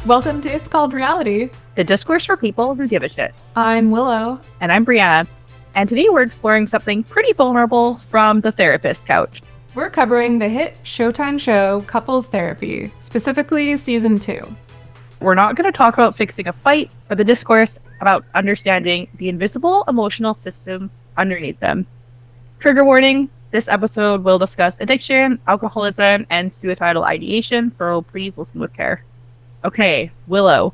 Welcome to It's Called Reality, the discourse for people who give a shit. I'm Willow. And I'm Briana. And today we're exploring something pretty vulnerable from the therapist couch. We're covering the hit Showtime show Couples Therapy, specifically Season 2. We're not going to talk about fixing a fight, but the discourse about understanding the invisible emotional systems underneath them. Trigger warning, this episode will discuss addiction, alcoholism, and suicidal ideation, so please listen with care. Okay, Willow,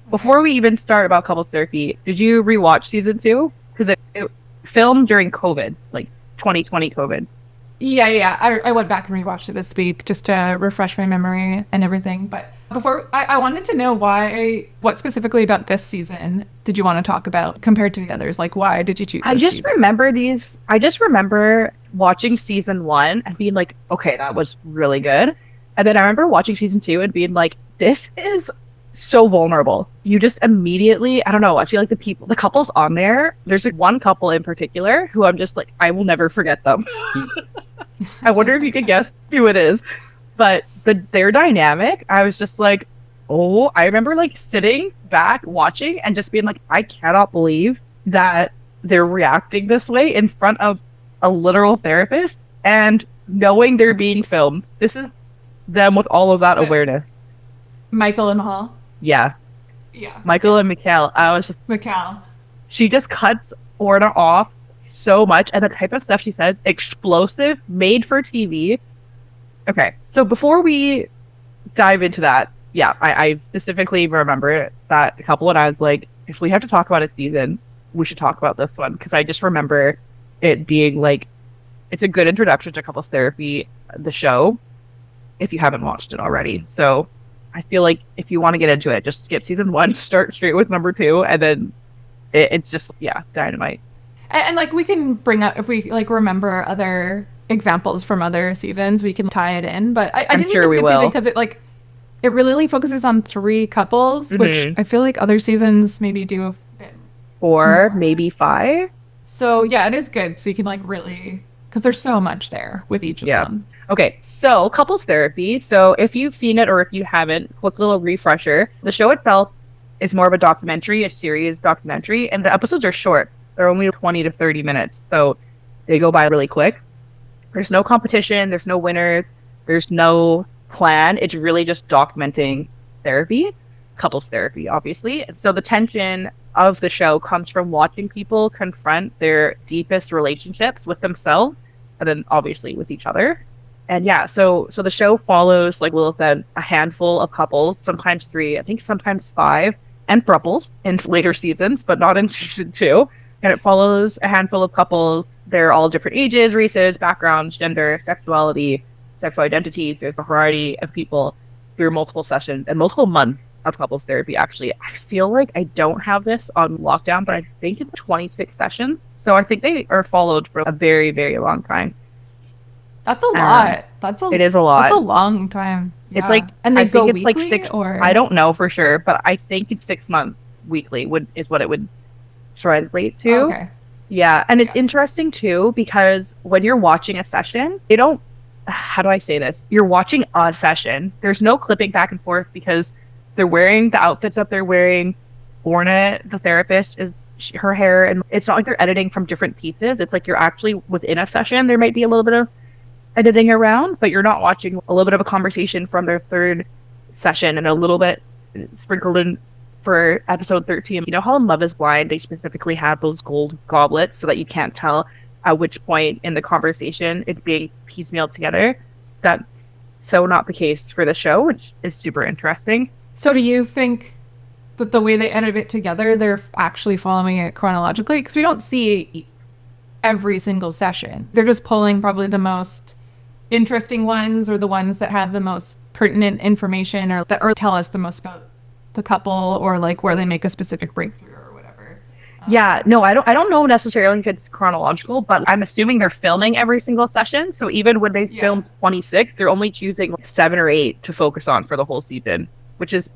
before we even start about couples therapy, did you rewatch Season 2? Because it filmed during COVID, like 2020 COVID. Yeah. I went back and rewatched it this week just to refresh my memory and everything. But before, I wanted to know what specifically about this season did you want to talk about compared to the others? Like, why did you choose this season? I just remember watching Season 1 and being like, okay, that was really good. And then I remember watching Season 2 and being like, this is so vulnerable. You just immediately, I don't know, I feel like the couples on there, there's like one couple in particular who I'm just like, I will never forget them. I wonder if you can guess who it is. But their dynamic, I was just like, oh, I remember like sitting back watching and just being like, I cannot believe that they're reacting this way in front of a literal therapist and knowing they're being filmed. This is them with all of that awareness. Michael and Mahal? Yeah. Michael and Mikhail. Mikhail. She just cuts Orna off so much, and the type of stuff she says, explosive, made for TV. Okay, so before we dive into that, yeah, I specifically remember that couple, and I was like, if we have to talk about a season, we should talk about this one, because I just remember it being like, it's a good introduction to couples therapy, the show, if you haven't watched it already. So I feel like if you want to get into it, just skip Season 1, start straight with number 2, and then it's just, yeah, dynamite. And like, we can bring up, if we like remember other examples from other seasons, we can tie it in. But I didn't sure think we it's will, because it really focuses on 3 couples, which I feel like other seasons maybe do a bit 4, maybe 5. So yeah, it is good. So you can like really, because there's so much there with each of them. Okay, so couples therapy. So if you've seen it or if you haven't, quick little refresher. The show itself is more of a documentary, a series documentary, and the episodes are short. They're only 20 to 30 minutes, so they go by really quick. There's no competition, there's no winners, there's no plan. It's really just documenting therapy, couples therapy, obviously. And so the tension of the show comes from watching people confront their deepest relationships with themselves and then obviously with each other. And yeah, so the show follows, like Willow said, a handful of couples, sometimes 3, I think sometimes 5, and thruples in later seasons, but not in Season 2. And it follows a handful of couples. They're all different ages, races, backgrounds, gender, sexuality, sexual identities. There's a variety of people through multiple sessions and multiple months of couples therapy. Actually, I feel like I don't have this on lockdown, but I think it's 26 sessions. So I think they are followed for a very, very long time. That's a lot. It is a lot. That's a long time. Yeah. It's like, and they go weekly, like 6, or I don't know for sure, but I think it's 6 months weekly is what it would translate to. Okay. Yeah, and it's interesting too, because when you're watching a session, how do I say this? You're watching a session. There's no clipping back and forth because they're wearing the outfits that they're wearing. Orna, the therapist, her hair, and it's not like they're editing from different pieces. It's like you're actually within a session. There might be a little bit of editing around, but you're not watching a little bit of a conversation from their 3rd session and a little bit sprinkled in for episode 13. You know how in Love is Blind, they specifically have those gold goblets so that you can't tell at which point in the conversation it's being piecemealed together? That's so not the case for the show, which is super interesting. So do you think that the way they edit it together, they're actually following it chronologically? Because we don't see every single session. They're just pulling probably the most interesting ones or the ones that have the most pertinent information or tell us the most about the couple, or like where they make a specific breakthrough or whatever. Yeah, no, I don't know necessarily if it's chronological, but I'm assuming they're filming every single session. So even when they film 26, they're only choosing 7 or 8 to focus on for the whole season, which is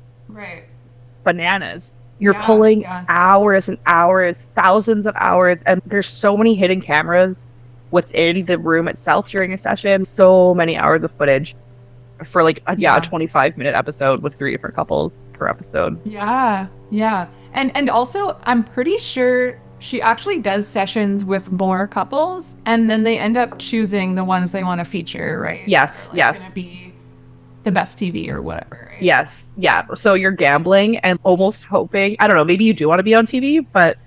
bananas. You're pulling hours and hours, thousands of hours, and there's so many hidden cameras within the room itself during a session. So many hours of footage for like a 25-minute episode with 3 different couples. per episode. Yeah. And also, I'm pretty sure she actually does sessions with more couples, and then they end up choosing the ones they want to feature, right? Yes, yes. Gonna be the best TV or whatever, right? Yes, yeah. So you're gambling and almost hoping, I don't know, maybe you do want to be on TV, but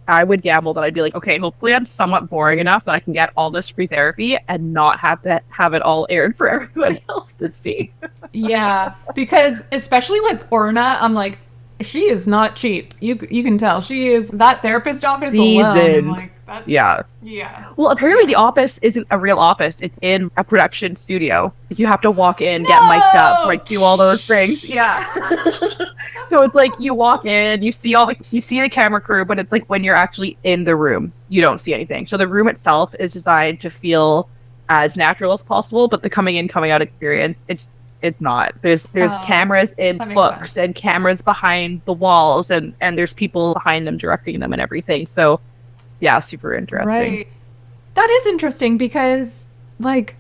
I would gamble that I'd be like, okay, hopefully I'm somewhat boring enough that I can get all this free therapy and not have to have it all aired for everyone else to see. Yeah, because especially with Orna, I'm like, she is not cheap. You can tell she is. That therapist office alone, I'm like, yeah. Well, apparently the office isn't a real office. It's in a production studio. You have to walk in, get mic'd up, like do all those things. Yeah. So it's like you walk in, you see the camera crew, but it's like when you're actually in the room, you don't see anything. So the room itself is designed to feel as natural as possible, but the coming in, coming out experience, it's not. There's cameras in books and cameras behind the walls, and there's people behind them directing them and everything. So yeah, super interesting. Right. That is interesting because, like,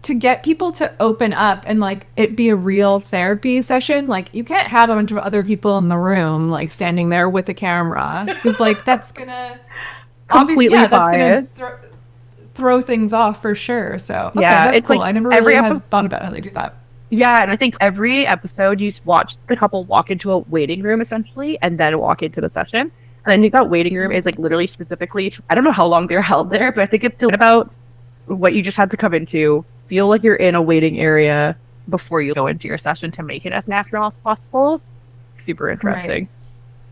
to get people to open up and, like, it be a real therapy session, like, you can't have a bunch of other people in the room, like, standing there with a camera. Because, like, that's gonna... completely that's gonna throw things off for sure. So, okay, yeah, that's it's cool. like I never really had thought about how they do that. Yeah, and I think every episode you watch the couple walk into a waiting room, essentially, and then walk into the session. And I think that waiting room is like literally specifically, I don't know how long they're held there, but I think it's about what you just have to come into, feel like you're in a waiting area before you go into your session to make it as natural as possible. Super interesting. Right.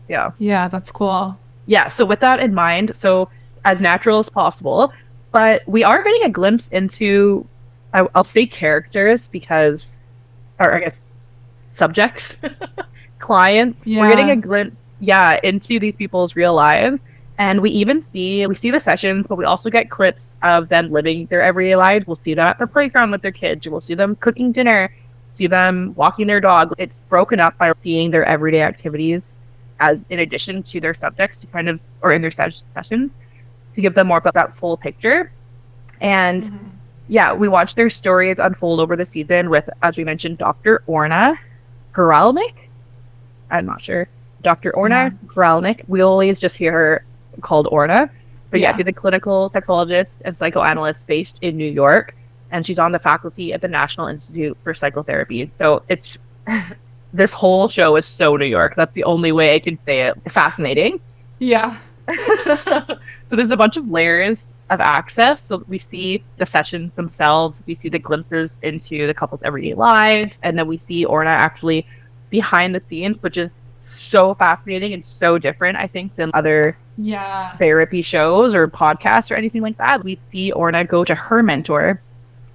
Yeah. Yeah, that's cool. Yeah, so with that in mind, so as natural as possible, but we are getting a glimpse into, I'll say characters because, or I guess subjects, clients. Yeah. We're getting a glimpse, into these people's real lives. And we see the sessions, but we also get clips of them living their everyday lives. We'll see them at the playground with their kids. We'll see them cooking dinner, see them walking their dog. It's broken up by seeing their everyday activities as in addition to their subjects to kind of, or in their sessions to give them more of that full picture. And we watch their stories unfold over the season with, as we mentioned, Dr. Orna Gralnick. I'm not sure. Dr. Orna Gralnick. We always just hear her called Orna. But she's a clinical psychologist and psychoanalyst based in New York. And she's on the faculty at the National Institute for Psychotherapy. So it's this whole show is so New York. That's the only way I can say it. Fascinating. Yeah. So there's a bunch of layers of access. So we see the sessions themselves, we see the glimpses into the couple's everyday lives, and then we see Orna actually behind the scenes, which is so fascinating and so different, I think, than other therapy shows or podcasts or anything like that. We see Orna go to her mentor,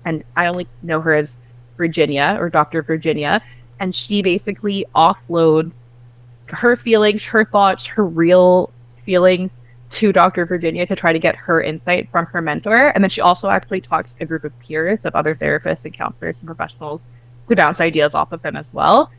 and I only know her as Virginia or Dr. Virginia, and she basically offloads her feelings, her thoughts, her real feelings to Dr. Virginia to try to get her insight from her mentor. And then she also actually talks to a group of peers of other therapists and counselors and professionals to bounce ideas off of them as well,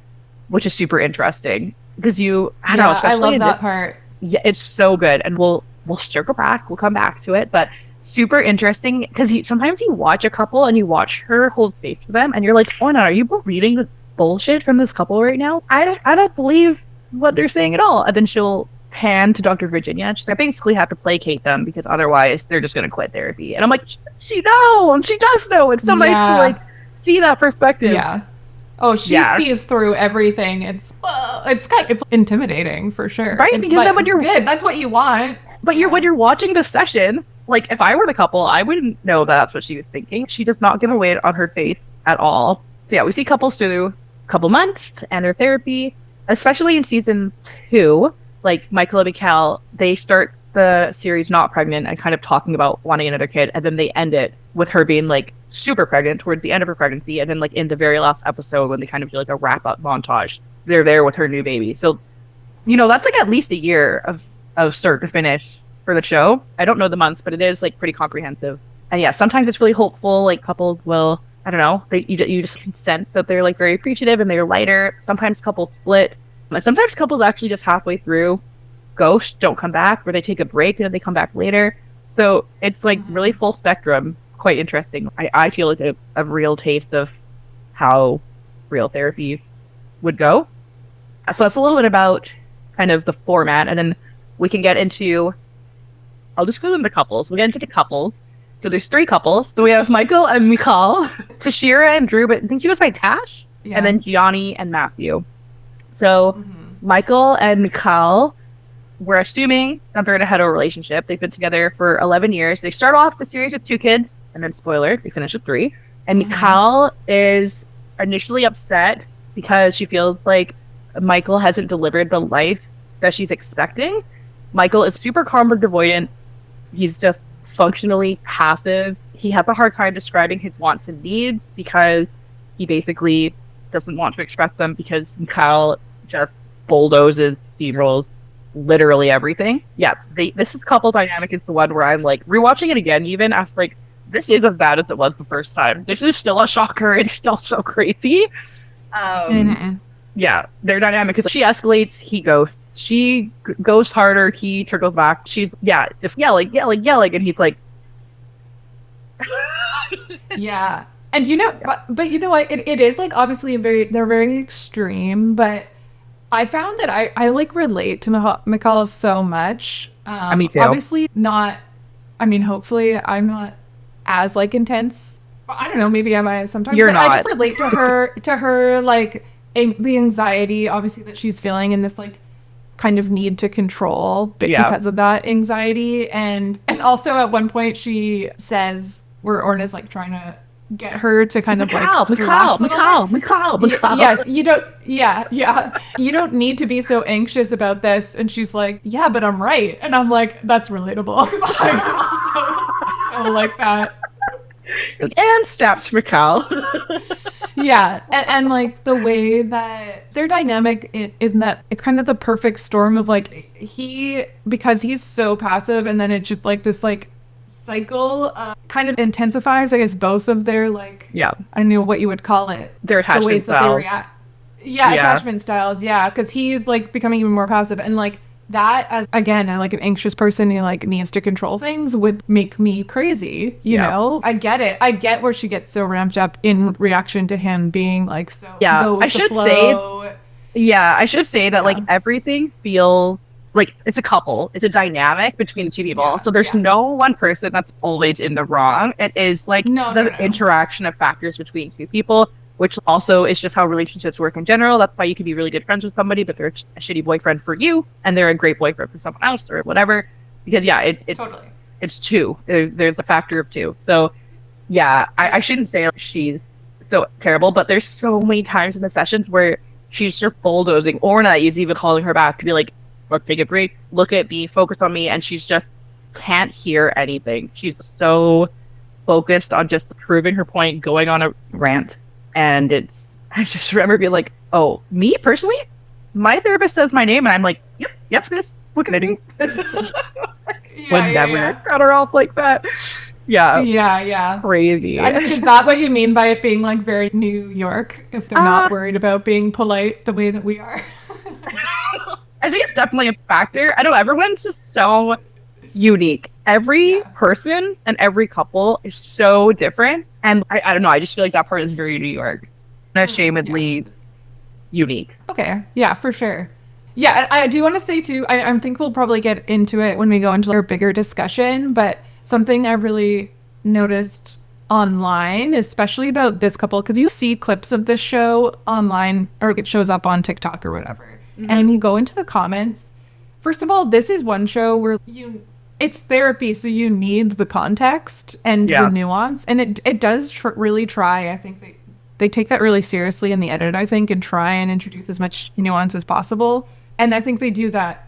which is super interesting because I don't know, I love that part. Yeah, it's so good. And we'll circle back. We'll come back to it, but super interesting because sometimes you watch a couple and you watch her hold space for them and you're like, oh no, are you reading this bullshit from this couple right now? I don't believe what they're saying at all. And then she'll pan to Dr. Virginia and she's like, I basically have to placate them because otherwise they're just going to quit therapy. And I'm like, she does know. It's so nice to like see that perspective. Yeah. Oh, she sees through everything. It's intimidating for sure. Right? Because then when you're good, that's what you want. But when you're watching the session, like if I were the couple, I wouldn't know that's what she was thinking. She does not give away on her face at all. So yeah, we see couples through a couple months and their therapy, especially in season 2. Like Michael and Mikkel, they start the series not pregnant and kind of talking about wanting another kid, and then they end it with her being like super pregnant towards the end of her pregnancy, and then like in the very last episode when they kind of do like a wrap up montage, they're there with her new baby. So that's like at least a year of start to finish for the show. I don't know the months, but it is like pretty comprehensive. And yeah, sometimes it's really hopeful. Like couples will, I don't know, you just can sense that they're like very appreciative and they're lighter. Sometimes couples split. And sometimes couples actually just halfway through ghost, don't come back, or they take a break and then they come back later. So it's like really full spectrum, quite interesting. I feel like a real taste of how real therapy would go. So that's a little bit about kind of the format, and then we can get into, I'll just call them the couples. We'll get into the couples. So there's 3 couples. So we have Michael and Mikal, Tashira and Drew, but I think she goes by Tash, and then Gianni and Matthew. So Michael and Mikal, we're assuming that they're in a hetero relationship. They've been together for 11 years. They start off the series with 2 kids, and then spoiler, they finish with 3. And Mikal is initially upset because she feels like Michael hasn't delivered the life that she's expecting. Michael is super conflict avoidant. He's just functionally passive. He has a hard time describing his wants and needs because he basically doesn't want to express them because Mikal just bulldozes, steamrolls literally everything. Yeah, this couple dynamic is the one where I'm like rewatching it again, even after like, this is as bad as it was the first time. This is still a shocker. It's still so crazy. Yeah, their dynamic is she escalates, he ghosts. She goes harder, he trickles back. She's just yelling, and he's like, yeah. And but you know what? It is like obviously they're very extreme, but I found that I like relate to Mikal so much. Me too. Obviously not. I mean, hopefully I'm not as like intense. I don't know. Maybe I might sometimes. You're not. I just relate to her like the anxiety, obviously, that she's feeling, and this like kind of need to control because of that anxiety, and also at one point she says where Orna's like trying to get her to kind of Mikal. Yes, you don't need to be so anxious about this, and she's like, yeah, but I'm right, and I'm like, that's relatable because I'm also so like that. And stabs Mikal. Yeah, and like the way that their dynamic is that it's kind of the perfect storm of like because he's so passive, and then it's just like this like cycle kind of intensifies, I guess, both of their like I don't know what you would call it, their attachment the ways style. that they react. Attachment styles, because he's like becoming even more passive, and like that, as again, like an anxious person who like needs to control things, would make me crazy, you know. I get it. I get where she gets so ramped up in reaction to him being like so I should say that like everything feels like it's a couple, it's a dynamic between the 2 people, so there's no one person that's always in the wrong. It is like the interaction of factors between 2 people, which also is just how relationships work in general. That's why you can be really good friends with somebody, but they're a shitty boyfriend for you, and they're a great boyfriend for someone else, or whatever. Because it's 2. There's a factor of 2. So I shouldn't say like, she's so terrible, but there's so many times in the sessions where she's just bulldozing. Orna is even calling her back to be like, let's take a break, look at me, focus on me, and she's just can't hear anything. She's so focused on just proving her point, going on a rant. And I just remember being like, oh, me personally, my therapist says my name, and I'm like, yep, this, what can I do? Would never cut her off like that. Yeah. Crazy. Is that what you mean by it being like very New York? If they're not worried about being polite the way that we are? I think it's definitely a factor. I don't know, everyone's just so unique. Every person and every couple is so different. And I don't know, I just feel like that part is very New York. Unashamedly unique. Okay. Yeah, for sure. Yeah, I do want to say too, I think we'll probably get into it when we go into our bigger discussion, but something I really noticed online, especially about this couple, because you see clips of this show online, or it shows up on TikTok or whatever, and you go into the comments. First of all, this is one show where it's therapy, so you need the context and the nuance, and it does really try. I think they take that really seriously in the edit, I think, and try and introduce as much nuance as possible. And I think they do that.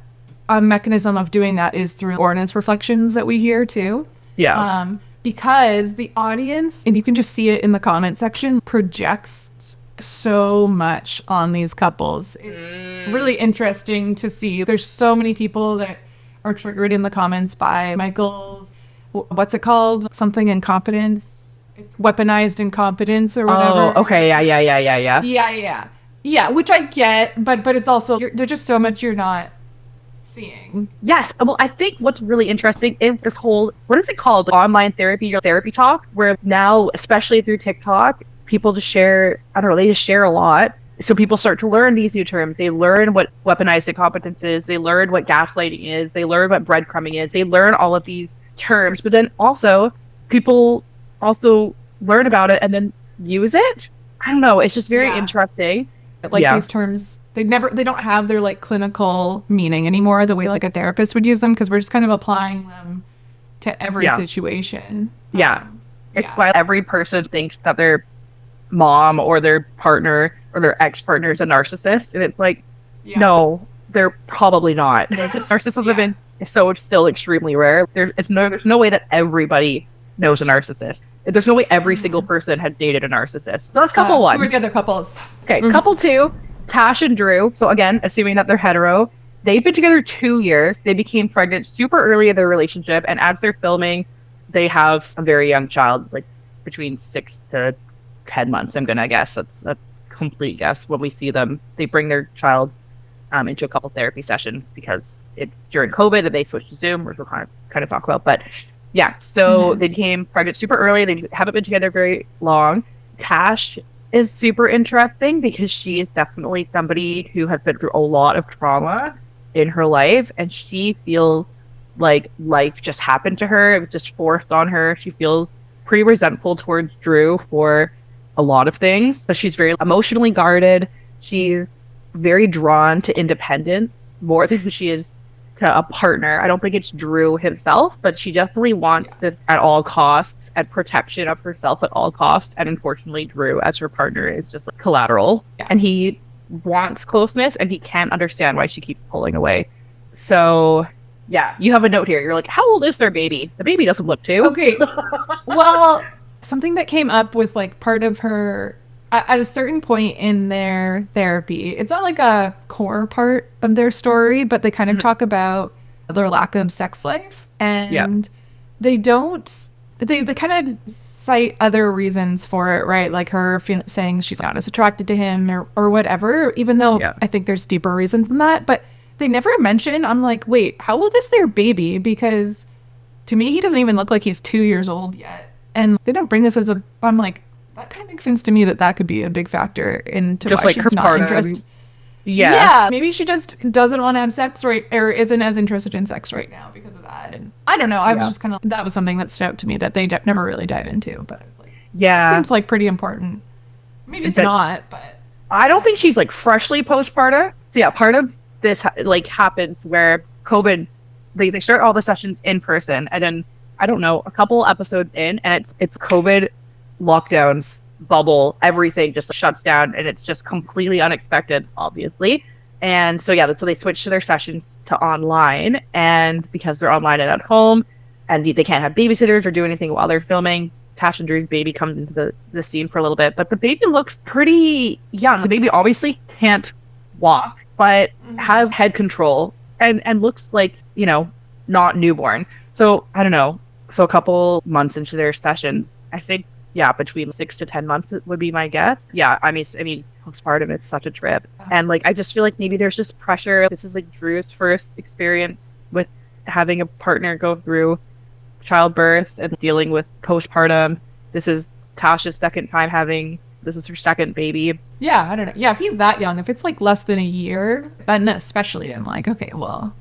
A mechanism of doing that is through Orna's reflections that we hear too. Yeah. Because the audience, and you can just see it in the comment section, projects so much on these couples. It's really interesting to see. There's so many people that are triggered in the comments by Michael's, what's it called? Something incompetence. It's weaponized incompetence or whatever. Oh, okay. Yeah. Yeah, which I get, but it's also, there's just so much you're not seeing. Yes. Well, I think what's really interesting is this whole, what is it called? Online therapy or therapy talk, where now, especially through TikTok, people just share, I don't know, they just share a lot. So people start to learn these new terms. They learn what weaponized incompetence is. They learn what gaslighting is. They learn what breadcrumbing is. They learn all of these terms. But then also, people also learn about it and then use it. I don't know. It's just very interesting. Like these terms, they don't have their like clinical meaning anymore, the way like a therapist would use them, because we're just kind of applying them to every situation. It's why every person thinks that their mom or their partner or their ex-partner is a narcissist, and it's like, no, they're probably not. Narcissism is still extremely rare. There's no way that everybody knows a narcissist. There's no way every single person had dated a narcissist. So that's couple one. Who are the other couples? Okay, couple two, Tash and Drew. So again, assuming that they're hetero, they've been together 2 years. They became pregnant super early in their relationship, and as they're filming, they have a very young child, like between 6 to 10 months, I'm gonna guess. That's a complete guess. When we see them, they bring their child into a couple therapy sessions because it's during COVID and they switched to Zoom, which we'll kind of talk about. But yeah, so they became pregnant super early. They haven't been together very long. Tash is super interesting because she is definitely somebody who has been through a lot of trauma in her life, and she feels like life just happened to her. It was just forced on her. She feels pretty resentful towards Drew for a lot of things. So she's very emotionally guarded. She's very drawn to independence more than she is to a partner. I don't think it's Drew himself, but she definitely wants this at all costs and protection of herself at all costs. And unfortunately, Drew, as her partner, is just like collateral. And he wants closeness, and he can't understand why she keeps pulling away. So yeah, you have a note here. You're like, how old is their baby? The baby doesn't look 2. Okay. Well, something that came up was like part of her at a certain point in their therapy. It's not like a core part of their story, but they kind of talk about their lack of sex life, and they don't. They kind of cite other reasons for it, right? Like her saying she's not as attracted to him or whatever, even though I think there's deeper reasons than that. But they never mention, I'm like, wait, how old is their baby? Because to me, he doesn't even look like he's 2 years old yet. And they don't bring this as I'm like, that kind of makes sense to me that could be a big factor into just why like she's not interested. Yeah, maybe she just doesn't want to have sex or isn't as interested in sex right now because of that. And I don't know. I was just kind of, that was something that stood out to me that they never really dive into. But I was like, it seems like pretty important. Maybe it's not, but I don't think she's like freshly postpartum. So yeah, part of this like happens where COVID, they start all the sessions in person, and then I don't know, a couple episodes in, and it's COVID lockdowns, bubble, everything just shuts down, and it's just completely unexpected, obviously. And so yeah, so they switch to their sessions to online, and because they're online and at home, and they can't have babysitters or do anything while they're filming, Tash and Drew's baby comes into the scene for a little bit, but the baby looks pretty young. The baby obviously can't walk, but has head control and looks like, not newborn. So I don't know. So a couple months into their sessions, I think, between 6 to 10 months would be my guess. Yeah, I mean, postpartum, it's such a trip. And like, I just feel like maybe there's just pressure. This is like Drew's first experience with having a partner go through childbirth and dealing with postpartum. This is Tasha's second time this is her second baby. Yeah, I don't know. Yeah, if he's that young, if it's like less than a year, then especially I'm like, okay, well,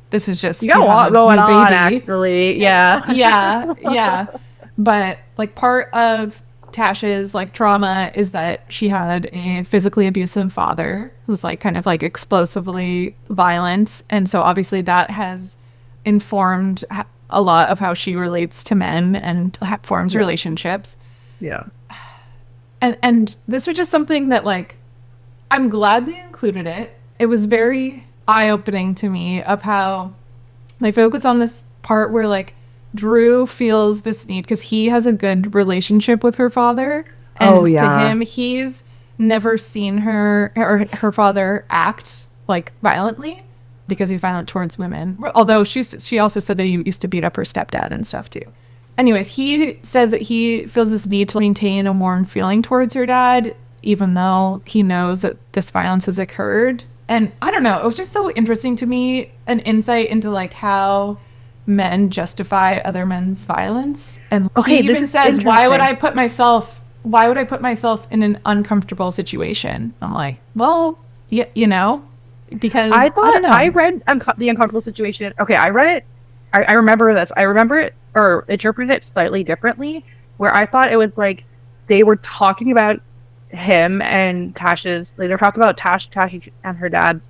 this is just you got a lot going on, actually. Yeah. But like part of Tash's like trauma is that she had a physically abusive father who's like kind of like explosively violent, and so obviously that has informed a lot of how she relates to men and forms relationships. Yeah. And this was just something that like, I'm glad they included it. It was very eye-opening to me of how they focus on this part where like Drew feels this need because he has a good relationship with her father. And to him, he's never seen her or her father act like violently because he's violent towards women. Although she also said that he used to beat up her stepdad and stuff too. Anyways, he says that he feels this need to maintain a warm feeling towards her dad, even though he knows that this violence has occurred. And I don't know, it was just so interesting to me, an insight into like how men justify other men's violence. And he even says, why would I put myself why would I put myself in an uncomfortable situation? I'm like, well, yeah, because I don't know. I read the uncomfortable situation. Okay, I read it. I remember this. I remember it or interpreted it slightly differently, where I thought it was like they were talking about him and Tasha's. Like, they were talking about Tash and her dad's,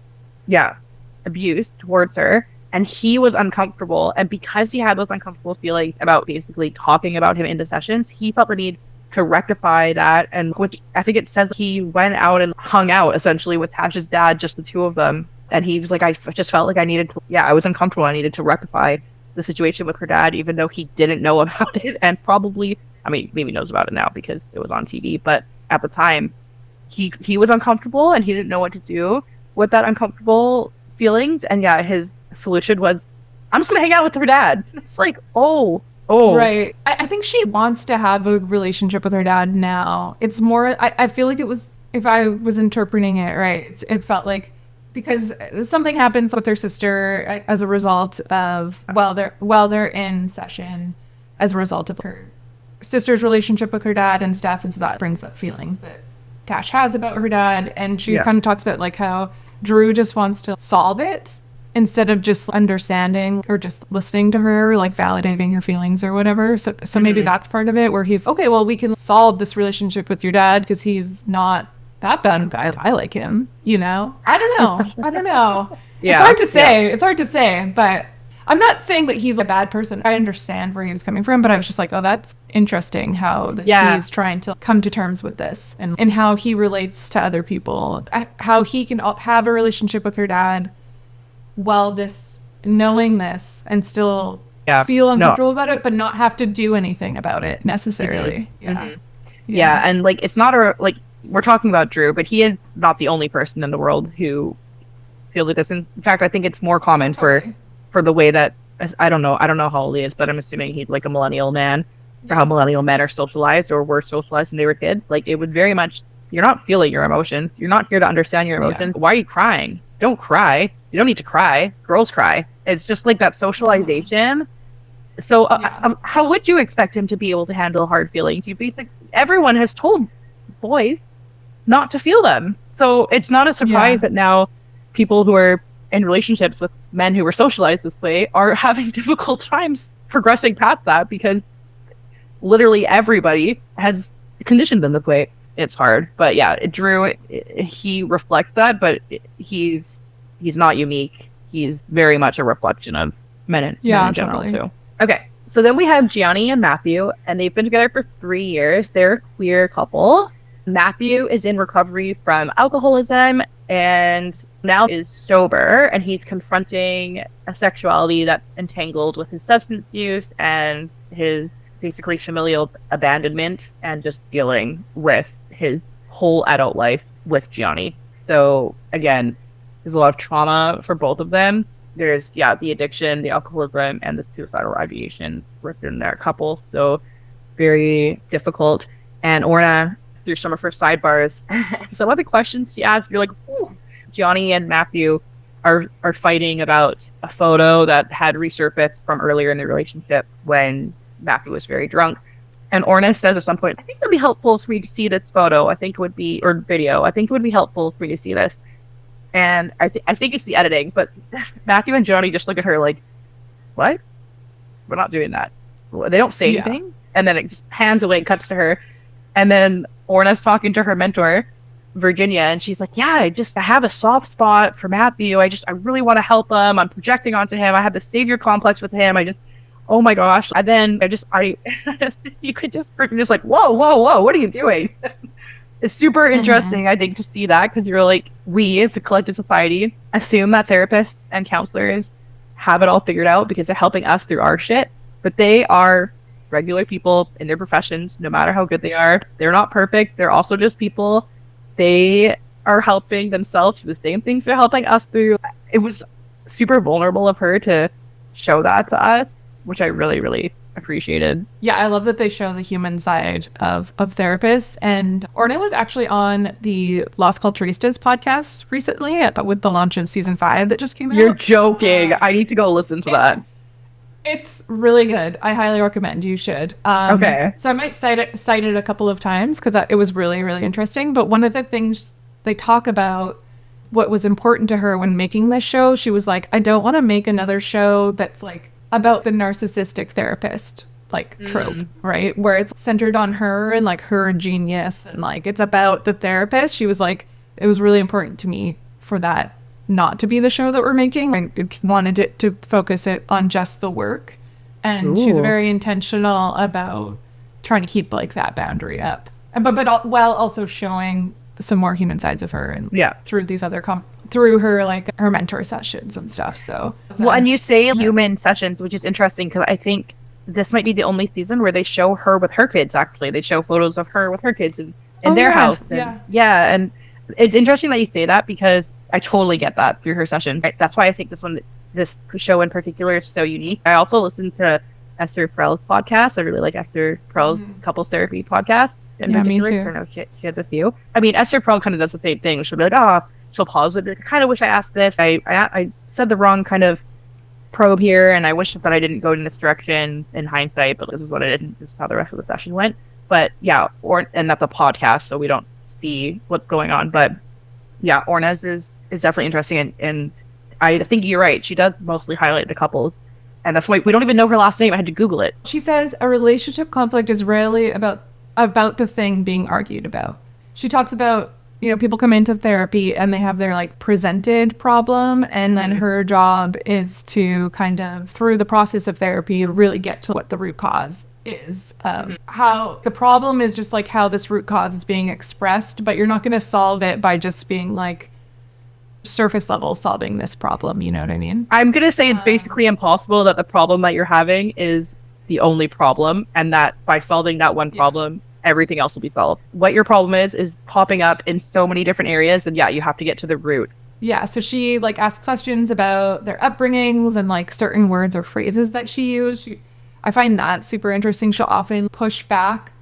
abuse towards her, and he was uncomfortable. And because he had those uncomfortable feelings about basically talking about him in the sessions, he felt the need to rectify that. And which I think it says he went out and hung out essentially with Tash's dad, just the two of them. And he was like, I just felt like I was uncomfortable. I needed to rectify the situation with her dad, even though he didn't know about it. And probably, I mean, maybe knows about it now because it was on TV. But at the time, he was uncomfortable and he didn't know what to do with that uncomfortable feelings. And his solution was, I'm just going to hang out with her dad. It's like, oh. Right. I think she wants to have a relationship with her dad now. It's more, I feel like it was, if I was interpreting it right, it felt like because something happened with her sister as a result of, while they're in session, as a result of her sister's relationship with her dad and stuff. And so that brings up feelings that Tash has about her dad. And she kind of talks about like how Drew just wants to solve it instead of just understanding or just listening to her, like validating her feelings or whatever. So maybe that's part of it, where he's, okay, well, we can solve this relationship with your dad because he's not that bad. I like him, I don't know. It's hard to say. It's hard to say, but I'm not saying that he's a bad person. I understand where he was coming from, but I was just like, oh, that's interesting how he's trying to come to terms with this and how he relates to other people, how he can have a relationship with her dad while knowing this and still feel uncomfortable about it, but not have to do anything about it necessarily. And like, it's not we're talking about Drew, but he is not the only person in the world who feels like this. In fact, I think it's more common for the way that, I don't know how old he is, but I'm assuming he's like a millennial man, for how millennial men are socialized or were socialized when they were kids. Like, it would very much, you're not feeling your emotion. You're not here to understand your emotions. Why are you crying? Don't cry. You don't need to cry. Girls cry. It's just like that socialization. So how would you expect him to be able to handle hard feelings? Everyone has told boys not to feel them. So it's not a surprise that now people who are in relationships with men who were socialized this way are having difficult times progressing past that, because literally everybody has conditioned them this way. It's hard. But Drew, he reflects that, but he's not unique. He's very much a reflection of men in general too. Okay, so then we have Gianni and Matthew, and they've been together for 3 years. They're a queer couple. Matthew is in recovery from alcoholism and now is sober, and he's confronting a sexuality that's entangled with his substance use and his basically familial abandonment, and just dealing with his whole adult life with Gianni. So again, there's a lot of trauma for both of them. There's the addiction, the alcoholism, and the suicidal ideation within their couple. So very difficult. And Orna, through some of her sidebars, some of the questions she asked, you're like, ooh. Gianni and Matthew are fighting about a photo that had resurfaced from earlier in the relationship when Matthew was very drunk. And Orna says at some point, I think it would be helpful for you to see this photo. I think it would be, or video. I think it would be helpful for you to see this. And I think it's the editing, but Matthew and Gianni just look at her like, what? We're not doing that. They don't say anything. And then it just pans away and cuts to her. And then Orna's talking to her mentor, Virginia, and she's like, I have a soft spot for Matthew. I really want to help him. I'm projecting onto him. I have the savior complex with him. Oh my gosh. And then you could just like, whoa, what are you doing? It's super interesting, I think, to see that, because you're like, we as a collective society assume that therapists and counselors have it all figured out because they're helping us through our shit, but they are regular people in their professions, no matter how good they are. They're not perfect. They're also just people. They are helping themselves through the same things they're helping us through. It was super vulnerable of her to show that to us, which I really, really appreciated. Yeah, I love that they show the human side of therapists. And Orna was actually on the Las Culturistas podcast recently, but with the launch of season 5 that just came out. You're joking. I need to go listen to that. It's really good. I highly recommend. You should. Okay. So I might cite it a couple of times because it was really, really interesting. But one of the things they talk about, what was important to her when making this show, she was like, I don't want to make another show that's like about the narcissistic therapist, like trope, right? Where it's centered on her and like her genius and like it's about the therapist. She was like, it was really important to me for that not to be the show that we're making. I wanted it to focus it on just the work. And she's very intentional about trying to keep like that boundary up. But while also showing some more human sides of her and through these other through her like her mentor sessions and stuff. So well, and you say human sessions, which is interesting because I think this might be the only season where they show her with her kids. Actually, they show photos of her with her kids in their house. And, and it's interesting that you say that because I totally get that through her session. Right? That's why I think this show in particular is so unique. I also listen to Esther Perel's podcast. I really like Esther Perel's couples therapy podcast. In particular, me too. I don't know if she has a few. I mean, Esther Perel kind of does the same thing. She'll be like, she'll pause it. I kind of wish I asked this. I said the wrong kind of probe here, and I wish that I didn't go in this direction in hindsight, but this is what it is, and this is how the rest of the session went. But yeah, and that's a podcast, so we don't see what's going on. But yeah, Orna's is definitely interesting, and I think you're right. She does mostly highlight the couples, and that's why we don't even know her last name. I had to Google it. She says a relationship conflict is rarely about the thing being argued about. She talks about, people come into therapy and they have their like presented problem, and then her job is to kind of through the process of therapy really get to what the root cause is of how the problem is, just like how this root cause is being expressed, but you're not going to solve it by just being like surface level solving this problem. You know what I mean? I'm going to say it's basically impossible that the problem that you're having is the only problem, and that by solving that one problem, everything else will be solved. What your problem is popping up in so many different areas, and you have to get to the root. Yeah, so she like asks questions about their upbringings and like certain words or phrases that she used. I find that super interesting. She'll often push back.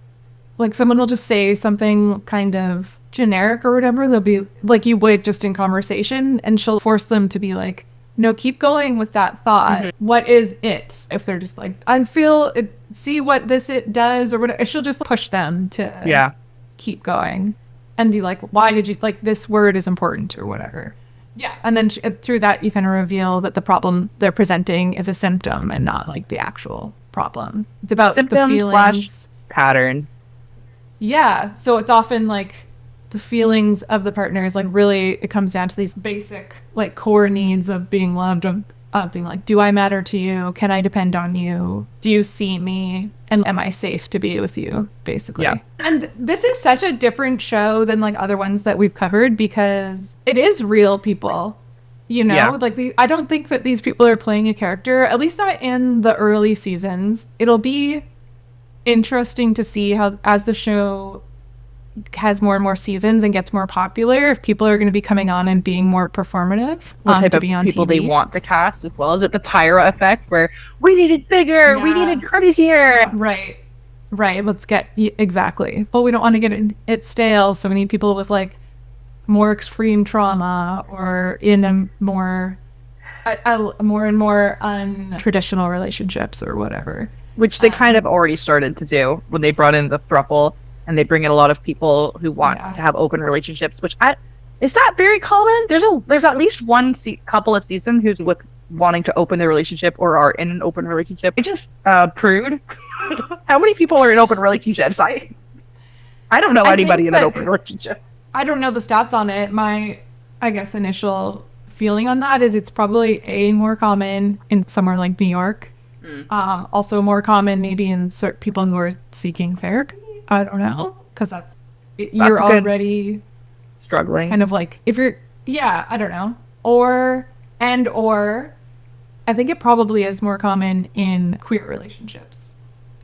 Like someone will just say something kind of generic or whatever. They'll be like you would just in conversation, and she'll force them to be like, no, keep going with that thought. What is it? If they're just like, I feel it, see what it does or whatever. She'll just push them to keep going and be like, why did you like this word is important or whatever. Yeah. And then through that, you kind of reveal that the problem they're presenting is a symptom and not like the actual problem. It's about symptom the feelings. Pattern. Yeah. So it's often like the feelings of the partners, like really it comes down to these basic like core needs of being loved, of being like, do I matter to you? Can I depend on you? Do you see me? And am I safe to be with you? Basically. Yeah. And this is such a different show than like other ones that we've covered because it is real people, like I don't think that these people are playing a character, at least not in the early seasons. It'll be interesting to see how, as the show has more and more seasons and gets more popular, if people are going to be coming on and being more performative, what type to of be on people TV. They want to cast as well. Is it the Tyra effect where we needed bigger, we needed crazier? Right. Let's get exactly. Well, we don't want to get it stale, so we need people with like more extreme trauma or in a more and more untraditional relationships or whatever, which they kind of already started to do when they brought in the throuple. And they bring in a lot of people who want to have open relationships, which is that very common? There's at least one couple of seasons who's wanting to open their relationship or are in an open relationship. It just prude. How many people are in open relationships? I don't know anybody in an open relationship. I don't know the stats on it. My, I guess, initial feeling on that is it's probably more common in somewhere like New York. Also more common maybe in certain people who are seeking therapy. I don't know, because you're already struggling. Kind of like if you're, I don't know. Or I think it probably is more common in queer relationships.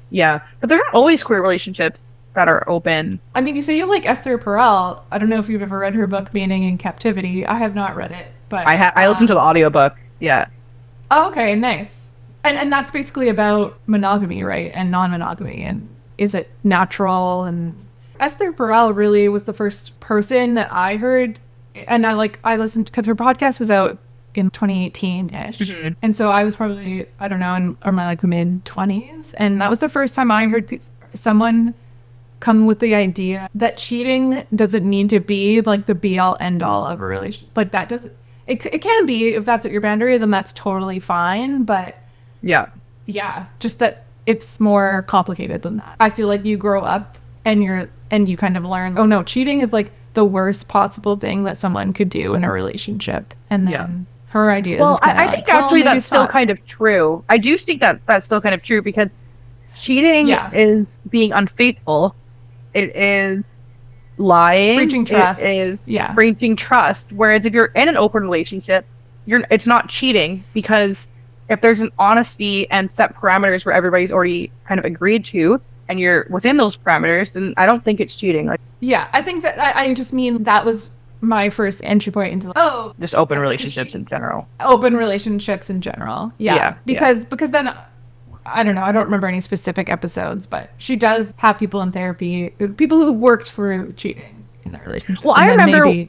Yeah, but they're not always queer relationships that are open. I mean, you say you like Esther Perel. I don't know if you've ever read her book, Meaning in Captivity. I have not read it, but I listened to the audiobook. Yeah. Oh, okay, nice. And that's basically about monogamy, right? And non-monogamy, and is it natural? And Esther Perel really was the first person that I heard, and I listened because her podcast was out in 2018-ish. Mhm. And so I was probably, I don't know, in my like mid-20s. And that was the first time I heard someone come with the idea that cheating doesn't need to be like the be-all end-all of a relationship. Like that doesn't, it can be if that's what your boundary is, and that's totally fine. But Yeah. just that it's more complicated than that. I feel like you grow up and you kind of learn, oh no, cheating is like the worst possible thing that someone could do in a relationship. And then her ideas Well, is kind of I think actually that's still kind of true. I do think that that's still kind of true, because cheating is being unfaithful. It is lying. Breaching trust. It is breaching trust. Whereas if you're in an open relationship, it's not cheating, because if there's an honesty and set parameters where everybody's already kind of agreed to, and you're within those parameters, then I don't think it's cheating. Like, I think that I just mean that was my first entry point into just open relationships in general. Open relationships in general. Because then I don't know, I don't remember any specific episodes, but she does have people in therapy, people who worked through cheating in their relationship. Well, I remember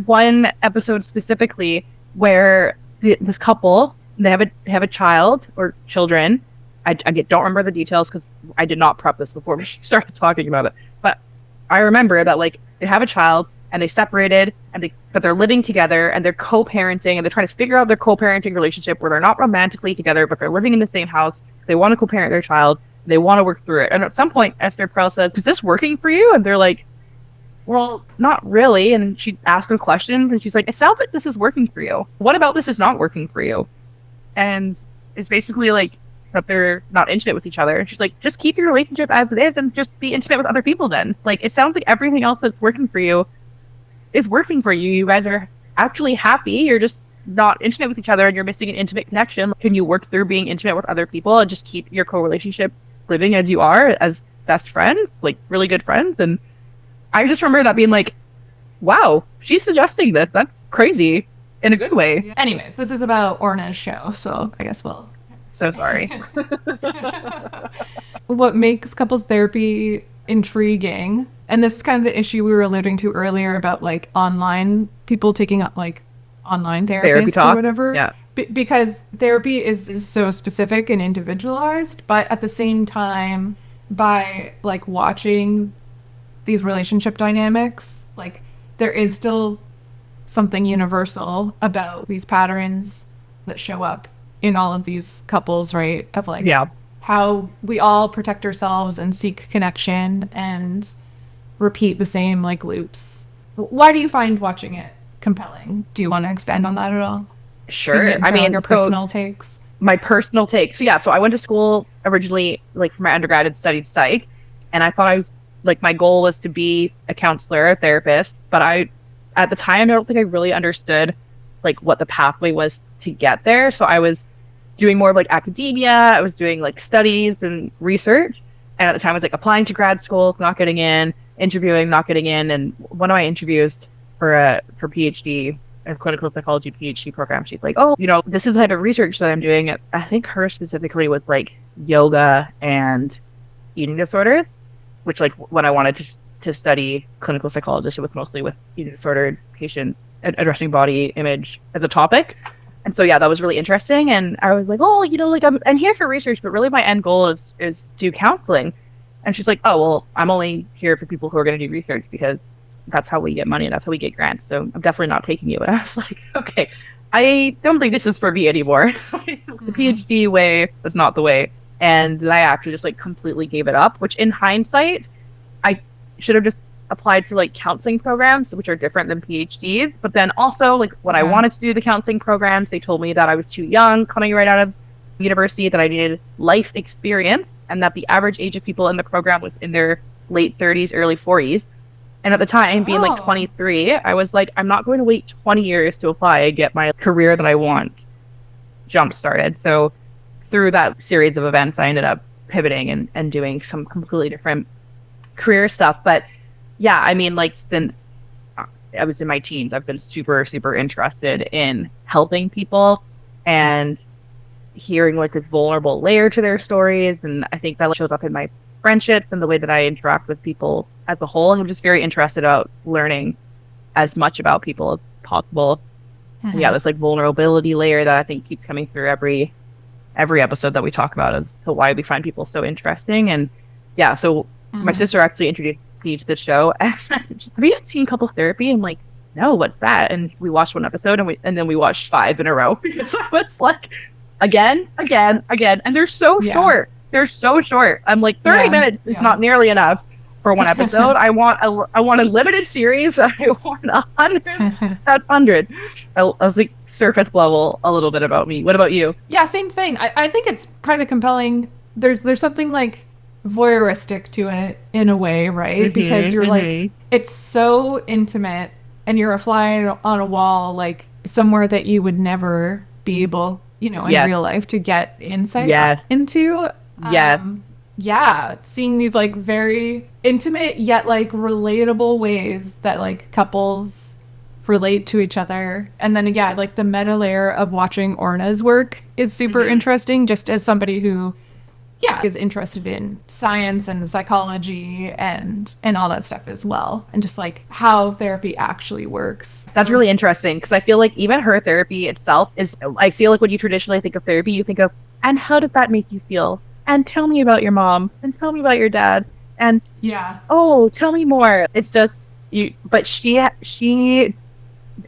one episode specifically where this couple, they have a child or children. I don't remember the details because I did not prep this before we started talking about it. But I remember that like they have a child and they separated, but they're living together and they're co-parenting, and they're trying to figure out their co-parenting relationship where they're not romantically together, but they're living in the same house. They want to co-parent their child. They want to work through it. And at some point, Esther Perel says, "Is this working for you?" And they're like, "Well, not really." And she asked them questions, and she's like, "It sounds like this is working for you. What about this is not working for you?" And it's basically like that they're not intimate with each other. And she's like, "Just keep your relationship as it is and just be intimate with other people then. Like, it sounds like everything else that's working for you is working for you. You guys are actually happy. You're just not intimate with each other and you're missing an intimate connection. Can you work through being intimate with other people and just keep your co-relationship living as you are, as best friends, like really good friends?" And I just remember that being like, wow, she's suggesting this. That's crazy in a good way. Anyways, this is about Orna's show, so I guess we'll... So sorry. What makes couples therapy intriguing, and this is kind of the issue we were alluding to earlier about like online people taking up like online therapists or whatever. Yeah. Because therapy is so specific and individualized, but at the same time, by like watching these relationship dynamics, like there is still something universal about these patterns that show up in all of these couples, right? Of like how we all protect ourselves and seek connection and repeat the same like loops. Why do you find watching it compelling? Do you want to expand on that at all? Sure. I mean, your personal takes. My personal takes. So I went to school originally, like for my undergrad, studied psych, and I thought I was like, my goal was to be a counselor, a therapist, but at the time, I don't think I really understood like what the pathway was to get there. So I was doing more of like academia. I was doing like studies and research. And at the time I was like applying to grad school, not getting in, interviewing, not getting in. And one of my interviews for PhD, a clinical psychology PhD program, she's like, "Oh, this is the type of research that I'm doing." I think her specifically with like yoga and eating disorders, which like when I wanted to study clinical psychologist, it was mostly with eating disordered patients and addressing body image as a topic. And so, that was really interesting. And I was like, "Oh, like I'm here for research, but really my end goal is do counseling." And she's like, "Oh, well, I'm only here for people who are going to do research because that's how we get money and that's how we get grants. So I'm definitely not taking you." And I was like, "Okay, I don't think this is for me anymore." The PhD way is not the way. And I actually just like completely gave it up, which in hindsight, I should have just applied for like counseling programs, which are different than PhDs. But then also like when I wanted to do the counseling programs, they told me that I was too young coming right out of university, that I needed life experience, and that the average age of people in the program was in their late 30s, early 40s. And at the time, being like 23, I was like, I'm not going to wait 20 years to apply and get my career that I want jump started. So through that series of events, I ended up pivoting and doing some completely different career stuff. But I mean, like since I was in my teens, I've been super, super interested in helping people and hearing like this vulnerable layer to their stories. And I think that shows up in my friendships and the way that I interact with people as a whole. And I'm just very interested about learning as much about people as possible Yeah, this like vulnerability layer that I think keeps coming through every episode that we talk about as to why we find people so interesting. And yeah, so my sister actually introduced me to the show. And she's, have you seen couples therapy? I'm like, no, what's that? And we watched one episode and then we watched 5 in a row. So it's like again, and they're so short. They're so short. I'm like 30 minutes is not nearly enough for one episode. I want a limited series. I want 100. I was like surface level a little bit about me. What about you? Yeah, same thing. I think it's kind of compelling. There's something like voyeuristic to it in a way, right? Because you're like, it's so intimate and you're a fly on a wall, like somewhere that you would never be able, in real life to get insight into. Seeing these like very intimate yet like relatable ways that like couples relate to each other. And then like the meta layer of watching Orna's work is super interesting, just as somebody who is interested in science and psychology and all that stuff as well, and just like how therapy actually works. That's really interesting, because I feel like even her therapy itself is, I feel like when you traditionally think of therapy, you think of, and how did that make you feel? And tell me about your mom, and tell me about your dad, and oh, tell me more. It's just you, but she I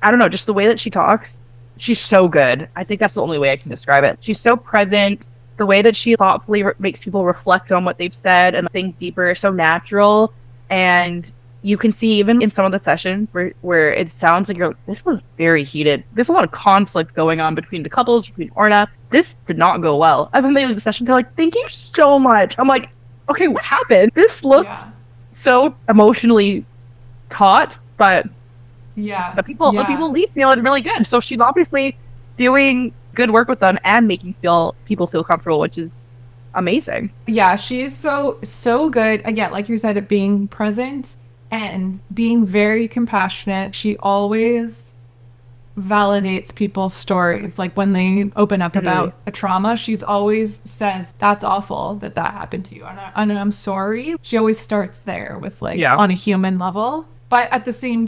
don't know, just the way that she talks, she's so good. I think that's the only way I can describe it. She's so present. The way that she thoughtfully makes people reflect on what they've said and think deeper, so natural. And you can see even in some of the sessions where it sounds like this was very heated. There's a lot of conflict going on between the couples, between Orna. This did not go well. I've been leaving the session, they're like, thank you so much. I'm like, okay, what happened? This looks so emotionally taut, but the people leave feeling really good. So she's obviously doing good work with them and making people feel comfortable, which is amazing. Yeah, she's so good. Again, like you said, at being present and being very compassionate. She always validates people's stories. Like when they open up about a trauma, she's always says, that's awful that happened to you, and I'm sorry. She always starts there with like on a human level, but at the same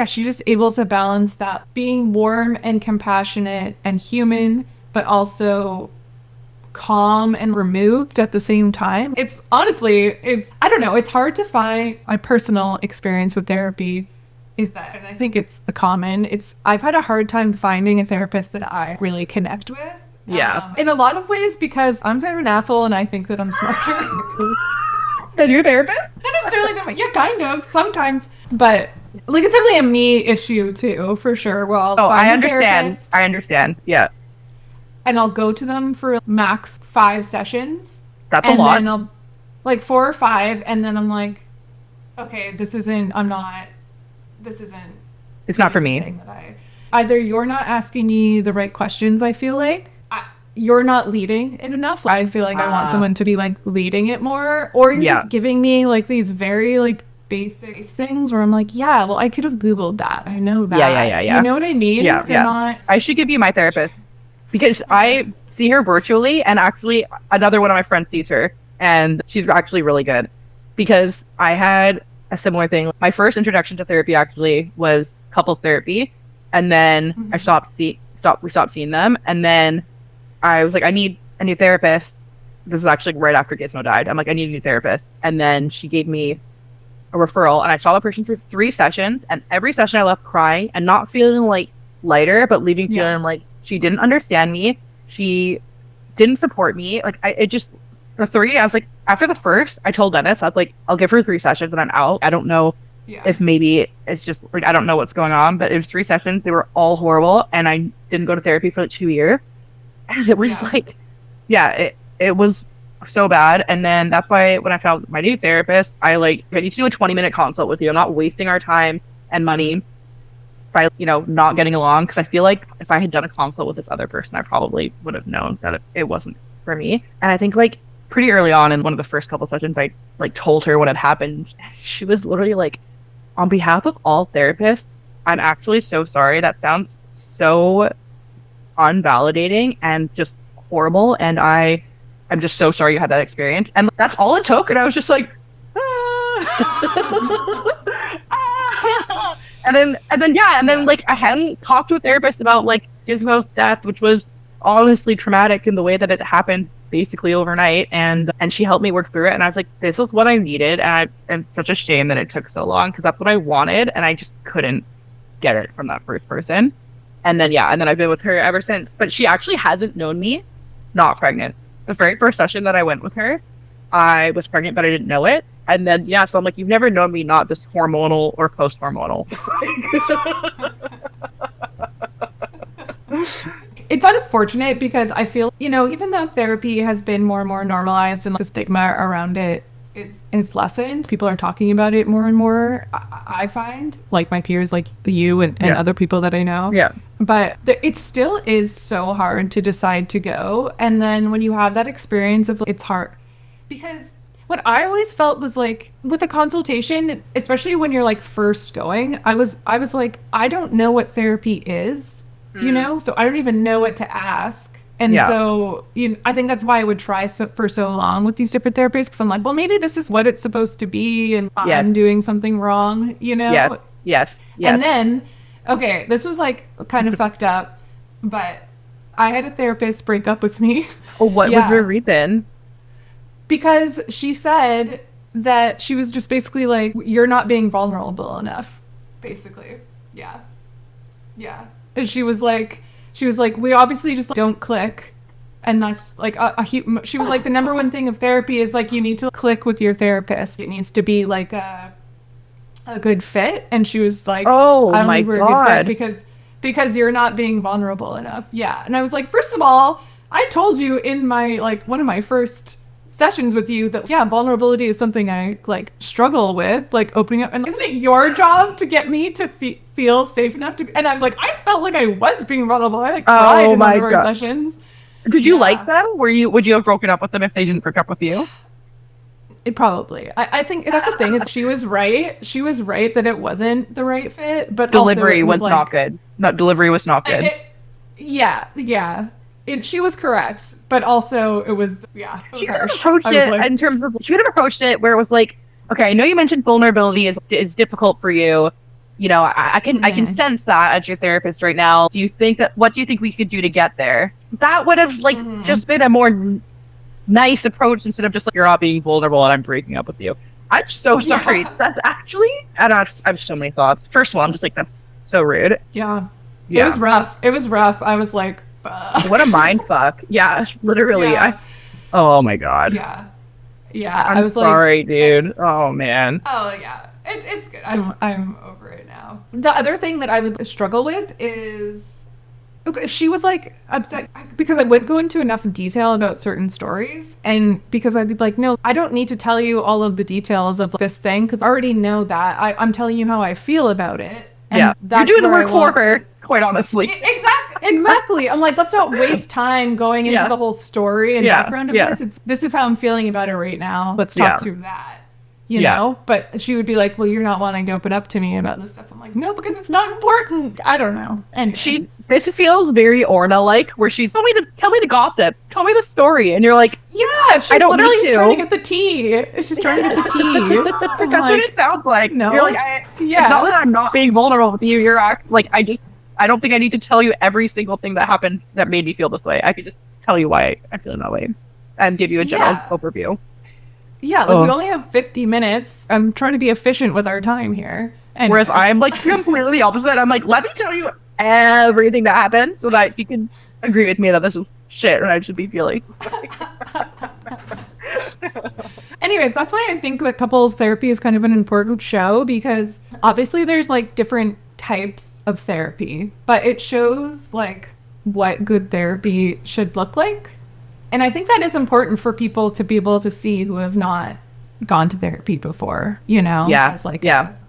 she's just able to balance that being warm and compassionate and human, but also calm and removed at the same time. It's honestly, I don't know, it's hard to find. My personal experience with therapy is that, and I think it's the common, I've had a hard time finding a therapist that I really connect with. In a lot of ways, because I'm kind of an asshole and I think that I'm smarter than your therapist. Not necessarily that much. Yeah, kind of sometimes, but like it's definitely a me issue too, for sure. Well, I understand. Yeah. And I'll go to them for max 5 sessions. That's a lot. And then I'll like 4 or 5, and then I'm like, okay, this isn't it's not for me. Either you're not asking me the right questions, I feel like. You're not leading it enough. I feel like I want someone to be like leading it more, or you're just giving me like these very like basic things where I'm like, yeah, well, I could have Googled that. I know that. Yeah. You know what I mean? Yeah. I should give you my therapist, because I see her virtually, and actually another one of my friends sees her, and she's actually really good, because I had a similar thing. My first introduction to therapy actually was couples therapy, and then I we stopped seeing them, and then I was like, I need a new therapist. This is actually right after Gizmo died. I'm like, I need a new therapist. And then she gave me a referral, and I saw the person for 3 sessions, and every session I left crying and not feeling like lighter, but leaving feeling like she didn't understand me. She didn't support me. Like the 3, I was like, after the first, I told Dennis, I was like, I'll give her 3 sessions and I'm out. I don't know if maybe it's just, I don't know what's going on, but it was 3 sessions. They were all horrible, and I didn't go to therapy for like 2 years. And it was like, it was so bad. And then that's why when I found my new therapist, I need to do a 20-minute consult with you. I'm not wasting our time and money by, not getting along. Because I feel like if I had done a consult with this other person, I probably would have known that it wasn't for me. And I think like pretty early on in one of the first couple sessions, I like told her what had happened. She was literally like, on behalf of all therapists, I'm actually so sorry. That sounds so unvalidating and just horrible, and I'm just so sorry you had that experience. And that's all it took, and I was just like And then like I hadn't talked to a therapist about like his mom's death, which was honestly traumatic in the way that it happened basically overnight. And she helped me work through it. And I was like, this is what I needed. And it's such a shame that it took so long because that's what I wanted. And I just couldn't get it from that first person. And then I've been with her ever since. But she actually hasn't known me not pregnant. The very first session that I went with her, I was pregnant, but I didn't know it. And then, so I'm like, you've never known me not this hormonal or post-hormonal. It's unfortunate because I feel, even though therapy has been more and more normalized and the stigma around it is lessened, people are talking about it more and more, I find, like my peers, like you and other people that I know. Yeah. But it still is so hard to decide to go. And then when you have that experience of it's hard. Because what I always felt was like with a consultation, especially when you're like first going, I was like, I don't know what therapy is, so I don't even know what to ask. And so I think that's why I would try for so long with these different therapists, because I'm like, well, maybe this is what it's supposed to be and I'm doing something wrong, Yes. And then, okay, this was like kind of fucked up, but I had a therapist break up with me. Well, what was your reason? Because she said that she was just basically like, you're not being vulnerable enough, basically. Yeah. And she was like, we obviously just don't click. And that's like she was like, the number one thing of therapy is like, you need to click with your therapist. It needs to be like a good fit. And she was like, oh, I don't my think we're God. a good fit because you're not being vulnerable enough. Yeah. And I was like, first of all, I told you in my, like, one of my first sessions with you that vulnerability is something I like struggle with, like opening up, and isn't it your job to get me to feel safe enough to be? And I was like, I felt like I was being vulnerable. I like cried in one of our sessions. Did you like them? Would you have broken up with them if they didn't break up with you? It probably. I think that's the thing, is she was right that it wasn't the right fit, but delivery was not good. Delivery was not good. She was correct, but also it was she could have approached it in terms of, she could have approached it where it was like, okay, I know you mentioned vulnerability is difficult for you. I can sense that as your therapist right now. What do you think we could do to get there? That would have just been a more nice approach instead of just like, you're not being vulnerable and I'm breaking up with you. I'm so sorry. That's actually, and I have so many thoughts. First of all, I'm just like, that's so rude. Yeah. It was rough. I was like, what a mind fuck. Yeah, literally. Yeah. Oh my God. Yeah. I was sorry, dude. Oh man. Oh yeah. It's good. I'm over it now. The other thing that I would struggle with is, she was like upset because I wouldn't go into enough detail about certain stories, and because I'd be like, no, I don't need to tell you all of the details of this thing because I already know that. I'm telling you how I feel about it. And you're doing the work for her, quite honestly. Exactly. I'm like, let's not waste time going into the whole story and background of this. This is how I'm feeling about it right now. Let's talk through that. You know? But she would be like, well, you're not wanting to open up to me about this stuff. I'm like, no, because it's not important. I don't know. And this feels very Orna-like, where she's tell me the gossip, tell me the story, and you're like, she's literally just trying to get the tea. She's trying to get the tea. That's what it sounds like. No, you're like, it's not that I'm not being vulnerable with you. You're like, I don't think I need to tell you every single thing that happened that made me feel this way. I could just tell you why I'm feeling that way, and give you a general overview. Yeah, we only have 50 minutes. I'm trying to be efficient with our time here. Whereas I'm like completely the opposite. I'm like, let me tell you everything that happened so that you can agree with me that this is shit and I should be feeling. Anyways, that's why I think that couples therapy is kind of an important show, because obviously there's like different types of therapy, but it shows like what good therapy should look like. And I think that is important for people to be able to see who have not gone to therapy before,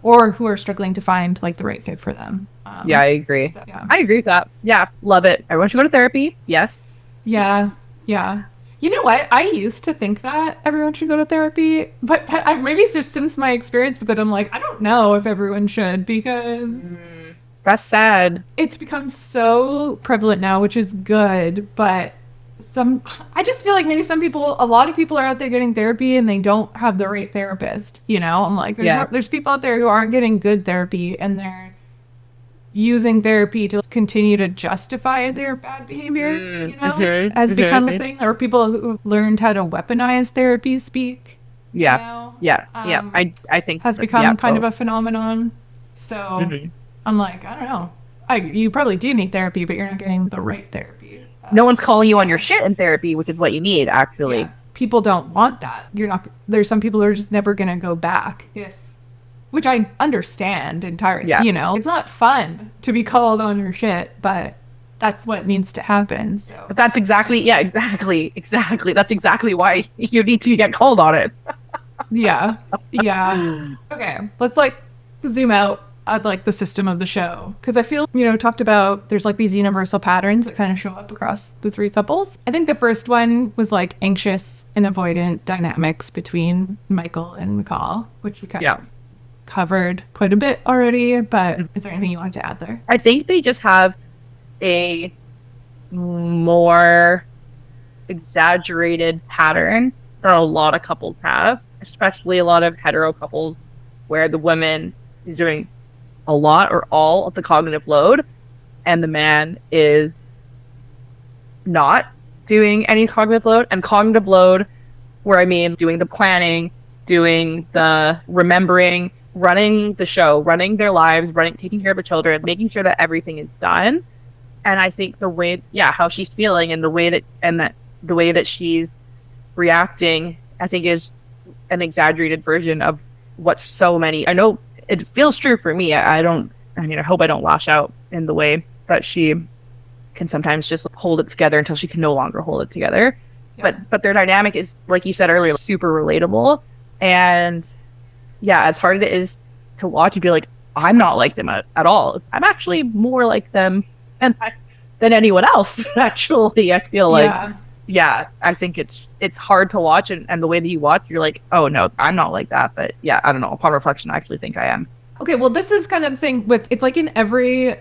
or who are struggling to find like the right fit for them. I agree. I agree with that. Yeah, love it. Everyone should go to therapy. Yes. Yeah. You know what? I used to think that everyone should go to therapy, but maybe it's just since my experience with it, I'm like, I don't know if everyone should, because that's sad. It's become so prevalent now, which is good, but I just feel like maybe a lot of people are out there getting therapy and they don't have the right therapist. I'm like, there's people out there who aren't getting good therapy and they're using therapy to continue to justify their bad behavior, has become a thing. Or people who learned how to weaponize therapy speak. I think has become kind of a phenomenon. So I'm like, I don't know. You probably do need therapy, but you're not getting the right therapy. No one's calling you on your shit in therapy, which is what you need, actually. Yeah. People don't want that. There's some people who are just never going to go back, which I understand entirely. Yeah. It's not fun to be called on your shit, but that's what needs to happen. So but that's exactly that's exactly why you need to get called on it. Yeah. Okay, let's zoom out at the system of the show, because I feel talked about there's these universal patterns that kind of show up across the three couples. I think the first one was anxious and avoidant dynamics between Michael and McCall, which we kind of covered quite a bit already, but is there anything you wanted to add there? I think they just have a more exaggerated pattern that a lot of couples have, especially a lot of hetero couples where the woman is doing a lot or all of the cognitive load and the man is not doing any cognitive load. And cognitive load, where I mean doing the planning, doing the remembering, running the show, running their lives, taking care of the children, making sure that everything is done. And I think the way, how she's feeling and the way that she's reacting, I think is an exaggerated version of what so many, I know it feels true for me. I hope I don't lash out in the way that she can sometimes just hold it together until she can no longer hold it together. Yeah. But their dynamic is, like you said earlier, super relatable. And as hard as it is to watch, you'd be like, I'm not like them at all. I'm actually more like them than anyone else, actually. I feel like, I think it's hard to watch, and the way that you watch, you're like, oh no, I'm not like that. But I don't know. Upon reflection, I actually think I am. Okay, well, this is kind of the thing with, it's in every,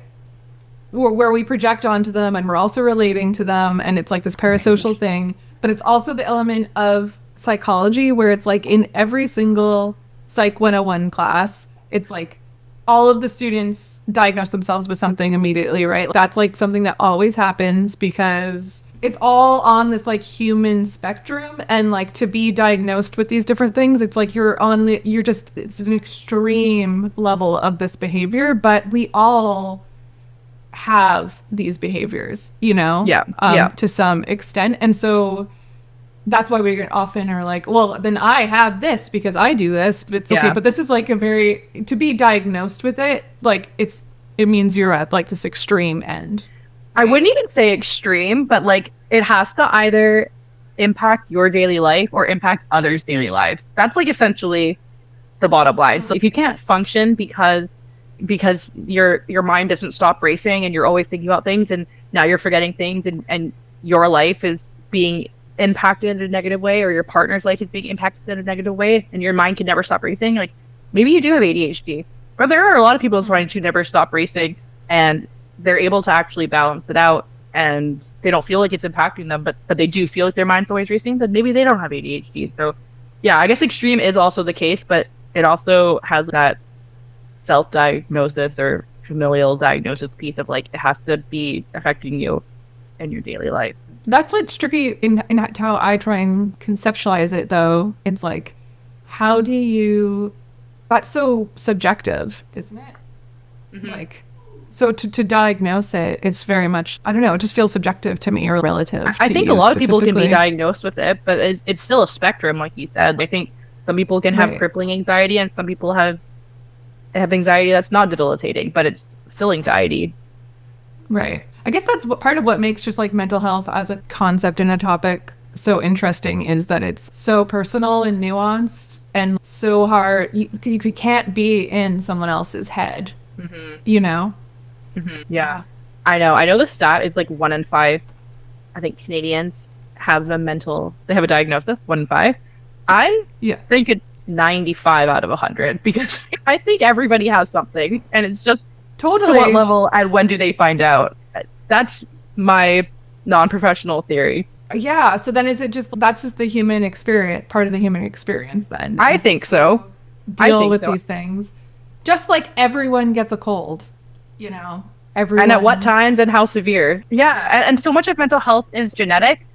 where we project onto them and we're also relating to them, and it's this parasocial thing, but it's also the element of psychology where it's in every single Psych 101 class, it's all of the students diagnose themselves with something immediately, right? That's something that always happens because it's all on this human spectrum, and to be diagnosed with these different things, it's it's an extreme level of this behavior, but we all have these behaviors, to some extent. And so that's why we often are well, then I have this because I do this, but it's okay. But this is to be diagnosed with it, it means you're at this extreme end. I wouldn't even say extreme, but it has to either impact your daily life or impact others' daily lives. That's essentially the bottom line. So if you can't function because your mind doesn't stop racing and you're always thinking about things, and now you're forgetting things, and your life is being impacted in a negative way, or your partner's life is being impacted in a negative way, and your mind can never stop racing, maybe you do have ADHD. But there are a lot of people trying to never stop racing, and they're able to actually balance it out, and they don't feel like it's impacting them, but they do feel like their mind's always racing, then maybe they don't have ADHD. So I guess extreme is also the case, but it also has that self-diagnosis or familial diagnosis piece of it has to be affecting you in your daily life. That's what's tricky in how I try and conceptualize it, though. It's how do you... That's so subjective, isn't it? Mm-hmm. So to diagnose it, it's very much, I don't know, it just feels subjective to me, or relative. I think a lot of people can be diagnosed with it, but it's still a spectrum, like you said. I think some people can have crippling anxiety, and some people have anxiety that's not debilitating, but it's still anxiety. Right. I guess that's part of what makes just mental health as a concept and a topic so interesting, is that it's so personal and nuanced and so hard. You can't be in someone else's head, Mm-hmm. Yeah, I know the stat is 1 in 5, I think, Canadians have they have a diagnosis. 1 in 5. I think it's 95 out of 100, because I think everybody has something, and it's just totally to what level and when do they find out. That's my non-professional theory. Yeah, so then that's just the human experience, part of the human experience then? I think so. Deal with these things. Just like everyone gets a cold, you know, everyone. And at what times and how severe. Yeah. And so much of mental health is genetic.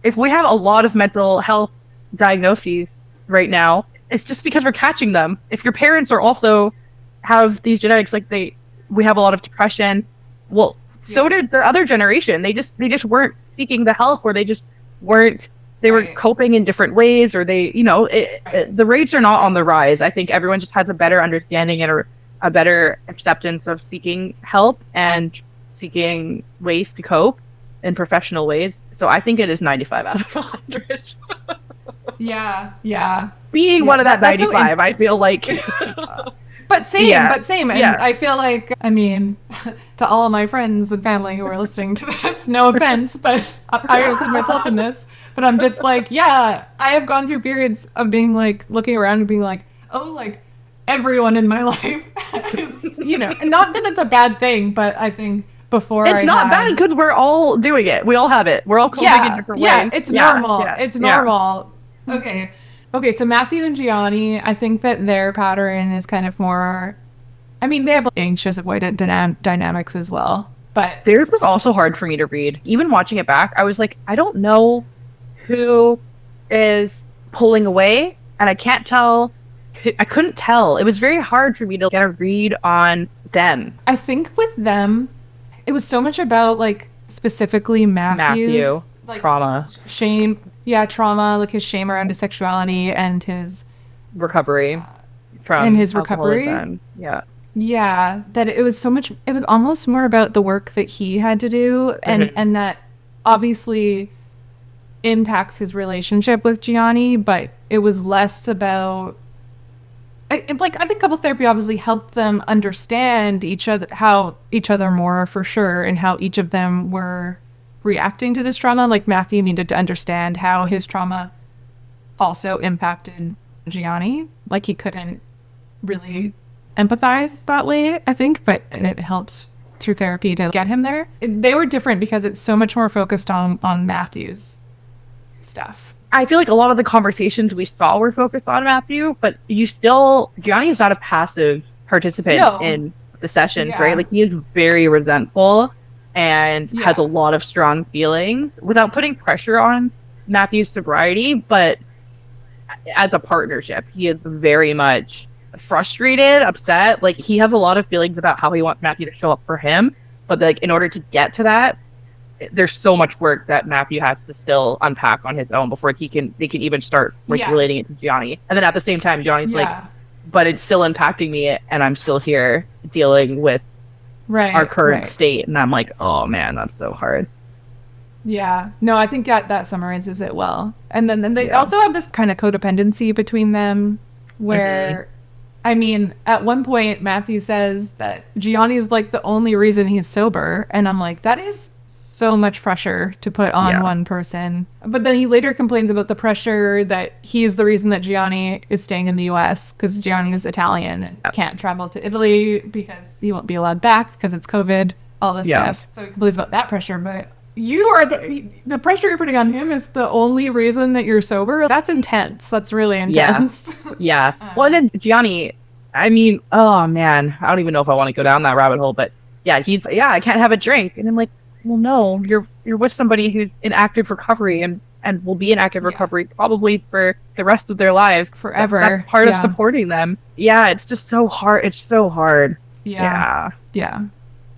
If we have a lot of mental health diagnoses right now, it's just because we're catching them. If your parents are also have these genetics, like we have a lot of depression. Well, so did the other generation. They just weren't seeking the help, or they just weren't. They were coping in different ways, or they, the rates are not on the rise. I think everyone just has a better understanding and a better acceptance of seeking help and seeking ways to cope in professional ways. So I think it is 95 out of 100. Yeah. Being one of that 95, I feel like. But same. And I feel like, I mean, to all of my friends and family who are listening to this, no offense, but I include myself in this. But I'm just like, I have gone through periods of being like, looking around and being like, oh, like everyone in my life is, and not that it's a bad thing, but I think before it's not bad because we're all doing it. We all have it. We're all coping in different ways. Yeah, it's normal. It's normal. Okay, so Matthew and Gianni, I think that their pattern is kind of more, I mean, they have anxious-avoidant dynamics as well, but theirs was also hard for me to read. Even watching it back, I was like, I don't know who is pulling away, and I can't tell. I couldn't tell. It was very hard for me to get a read on them. I think with them, it was so much about, like, specifically Matthew. Like, trauma. Shame. Yeah, trauma, like his shame around his sexuality and his recovery from and his recovery. Alcoholism. Yeah, that it was so much, it was almost more about the work that he had to do, and that obviously impacts his relationship with Gianni, but it was less about, I think couples therapy obviously helped them understand each other more, for sure, and how each of them were reacting to this trauma. Like Matthew needed to understand how his trauma also impacted Gianni. Like he couldn't really empathize that way, I think, but it helped through therapy to get him there. They were different because it's so much more focused on Matthew's stuff. I feel like a lot of the conversations we saw were focused on Matthew, but Gianni is not a passive participant in the sessions, right? Like he is very resentful and has a lot of strong feelings without putting pressure on Matthew's sobriety, but as a partnership, he is very much frustrated, upset. Like he has a lot of feelings about how he wants Matthew to show up for him, but like in order to get to that, there's so much work that Matthew has to still unpack on his own before they can even start relating it to Gianni. And then at the same time, Gianni's like, but it's still impacting me, and I'm still here dealing with our current state. And I'm like, oh man, that's so hard. Yeah. No, I think that summarizes it well. And then they also have this kind of codependency between them where, I mean, at one point, Matthew says that Gianni is like the only reason he's sober. And I'm like, that is so much pressure to put on one person. But then he later complains about the pressure that he's the reason that Gianni is staying in the US because Gianni is Italian and can't travel to Italy because he won't be allowed back because it's COVID, all this stuff. So he complains about that pressure. But you are the pressure you're putting on him is the only reason that you're sober. That's intense. That's really intense. Yeah. Well, then Gianni, I mean, oh man, I don't even know if I want to go down that rabbit hole, but I can't have a drink. And I'm like, well, no, you're with somebody who's in active recovery and will be in active recovery probably for the rest of their lives. Forever. That's part of supporting them. Yeah, it's just so hard. It's so hard. Yeah.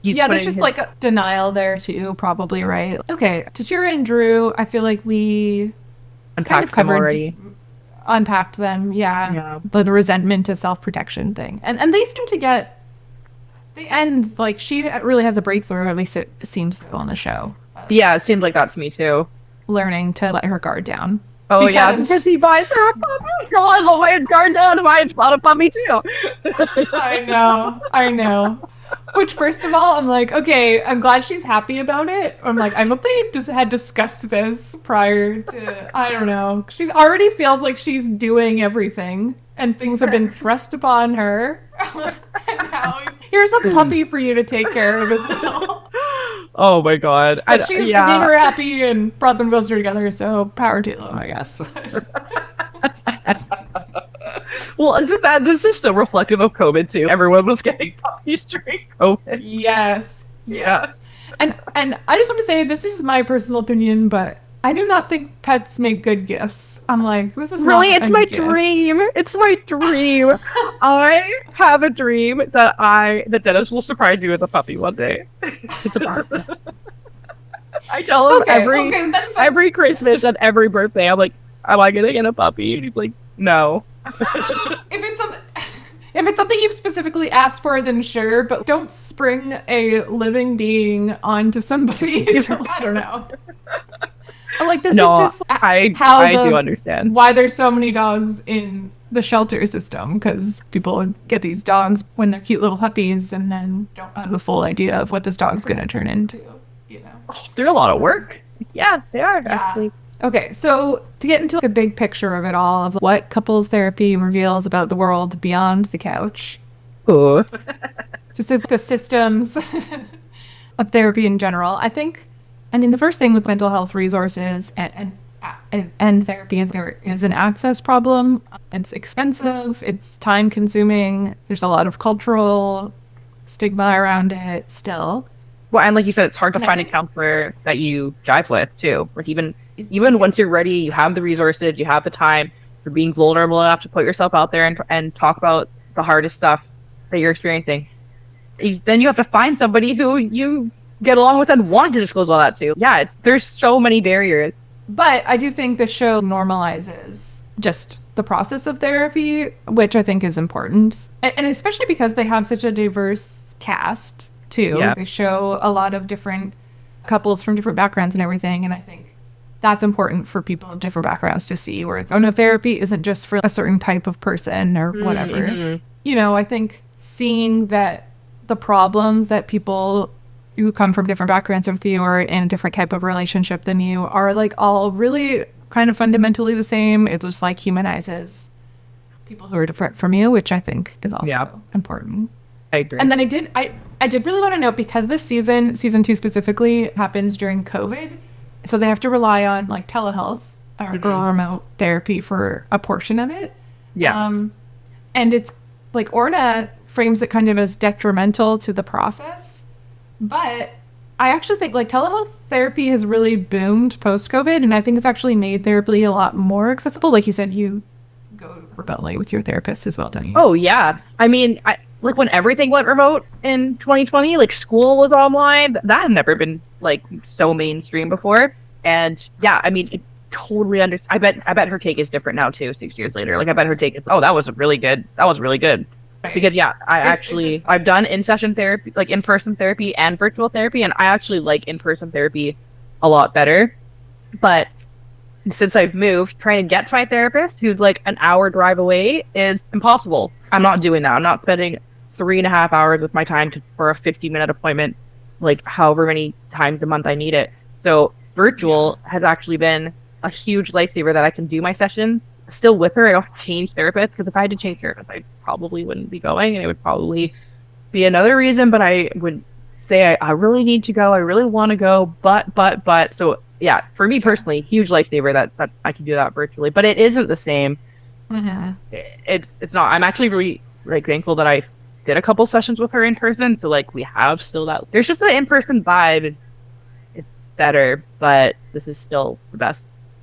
There's just like a denial there too, probably, right? Okay, Tashira and Drew, I feel like we unpacked them already. Unpacked them, the resentment to self-protection thing. And they seem to get... They end, like, she really has a breakthrough, or at least it seems so on the show. Yeah, it seems like that to me, too. Learning to let her guard down. Oh, because he buys her a puppy. So I let my guard down and I bought a puppy, too. I know. Which, first of all, I'm like, okay, I'm glad she's happy about it. I'm like, I hope they just had discussed this prior to, I don't know. She already feels like she's doing everything, and things have been thrust upon her. And now here's a puppy for you to take care of as well. Oh my god. But she made her happy and brought them closer together, so power to them, I guess. Well, and this is still reflective of COVID too. Everyone was getting puppies during COVID. Yes. And I just want to say, this is my personal opinion, but I do not think pets make good gifts. I'm like, this is really, not it's a my gift. dream. It's my dream. I have a dream that Dennis will surprise me with a puppy one day. It's a Barbie. I tell him every Christmas and every birthday, I'm like, am I gonna get a puppy? And he's like, no. If it's something you've specifically asked for, then sure, but don't spring a living being onto somebody. I don't know. Like, this is just I do understand why there's so many dogs in the shelter system, because people get these dogs when they're cute little puppies and then don't have a full idea of what this dog's going to turn into, you know. They're a lot of work. Yeah, they are, actually. Okay, so to get into a big picture of it all, of what couples therapy reveals about the world beyond the couch. Ooh. Just as the systems of therapy in general, I mean, the first thing with mental health resources and therapy is there is an access problem. It's expensive. It's time consuming. There's a lot of cultural stigma around it still. Well, and like you said, it's hard to find a counselor that you jive with too. Like even once you're ready, you have the resources, you have the time, you're being vulnerable enough to put yourself out there and talk about the hardest stuff that you're experiencing. Then you have to find somebody who you get along with and want to disclose all that to. Yeah, there's so many barriers. But I do think the show normalizes just the process of therapy, which I think is important. And especially because they have such a diverse cast, too. Yeah. They show a lot of different couples from different backgrounds and everything. And I think that's important for people of different backgrounds to see, where it's, oh no, therapy isn't just for a certain type of person or whatever. Mm-hmm. You know, I think seeing that the problems that people who come from different backgrounds of you or in a different type of relationship than you are like all really kind of fundamentally the same. It just like humanizes people who are different from you, which I think is also important. I agree. And then I did really want to note, because this season 2 specifically, happens during COVID, so they have to rely on like telehealth or remote therapy for a portion of it. Yeah. And it's like Orna frames it kind of as detrimental to the process. But I actually think like telehealth therapy has really boomed post-COVID, and I think it's actually made therapy a lot more accessible. Like you said, you go remotely with your therapist as well, don't you? Oh, yeah. I mean, like when everything went remote in 2020, like school was online, that had never been like so mainstream before. And yeah, I mean, it totally I bet her take is different now too, 6 years later. Like I bet her take is, oh, that was really good. Right. Because yeah, I've done in-session therapy, like in-person therapy and virtual therapy, and I actually like in-person therapy a lot better. But since I've moved, trying to get to my therapist, who's like an hour drive away, is impossible. I'm not doing that. I'm not spending 3.5 hours with my time for a 50-minute appointment, like however many times a month I need it. So virtual has actually been a huge lifesaver, that I can do my session still with her. I don't change therapists, because if I had to change therapists, I probably wouldn't be going, and it would probably be another reason. But I would say I really need to go. I really want to go, but. So yeah, for me personally, huge lifesaver that I can do that virtually. But it isn't the same. Mm-hmm. It's not. I'm actually really like thankful that I did a couple sessions with her in person. So like we have still that. There's just an in-person vibe. It's better, but this is still the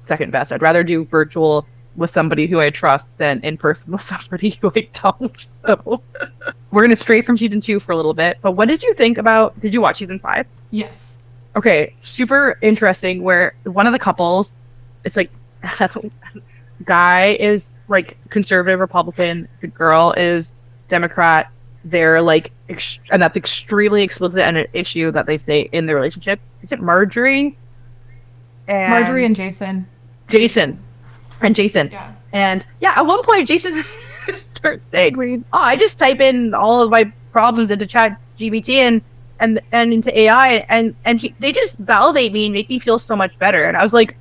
second best. I'd rather do virtual with somebody who I trust than in person with somebody who I don't. So we're going to stray from season 2 for a little bit. But what did you think about, did you watch season 5? Yes. Okay. Super interesting, where one of the couples, it's like, guy is like conservative Republican, the girl is Democrat. They're like, and that's extremely explicit and an issue that they say in the relationship. Is it Marjorie? Marjorie and Jason. Yeah. And yeah, at one point Jason just starts saying, I just type in all of my problems into ChatGPT and into AI, and they just validate me and make me feel so much better. And I was like,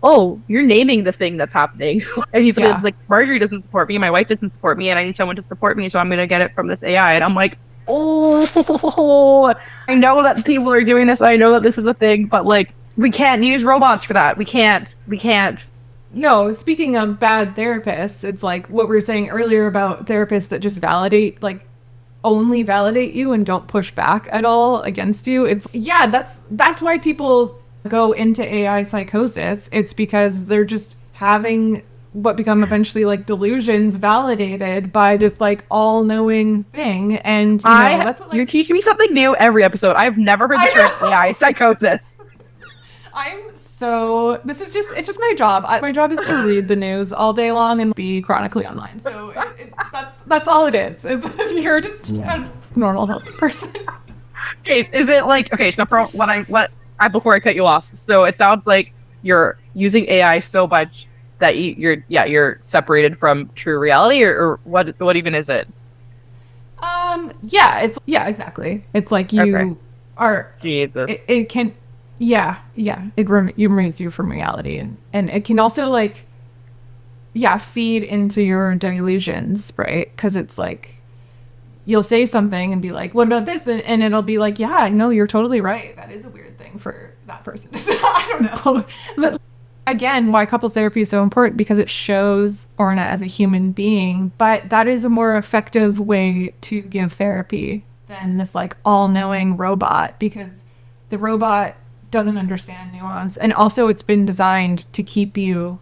oh, you're naming the thing that's happening. And he's like, Marjorie doesn't support me, my wife doesn't support me, and I need someone to support me, so I'm gonna get it from this AI. And I'm like, oh, I know that people are doing this, I know that this is a thing, but like, we can't use robots for that. We can't. No, speaking of bad therapists, it's like what we were saying earlier about therapists that just validate, like only validate you and don't push back at all against you. It's yeah, that's why people go into AI psychosis. It's because they're just having what become eventually like delusions validated by this like all-knowing thing. And you know, that's what, like, you're teaching me something new every episode. I've never heard the term AI psychosis. This is just, it's just my job. My job is to read the news all day long and be chronically online. So that's all it is. You're just a normal, healthy person. Okay, is it like, okay, so for before I cut you off, so it sounds like you're using AI so much that you're separated from true reality, or what even is it? Yeah, exactly. It's like you are, Jesus. It can, it removes you from reality, and it can also like, feed into your delusions, right? Because it's like, you'll say something and be like, what about this? And it'll be like, yeah, no, you're totally right. That is a weird thing for that person to say. I don't know. But again, why couples therapy is so important, because it shows Orna as a human being, but that is a more effective way to give therapy than this like all-knowing robot, because the robot doesn't understand nuance, and also it's been designed to keep you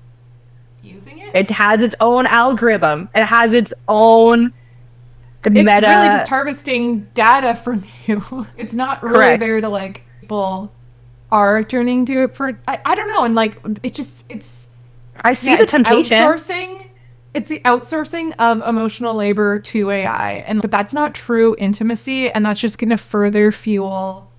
using it. It has its own algorithm. It has its own it's really just harvesting data from you. It's not really there to like, people are turning to it for, I don't know, and like I see the temptation. It's the outsourcing of emotional labor to AI, but that's not true intimacy, and that's just going to further fuel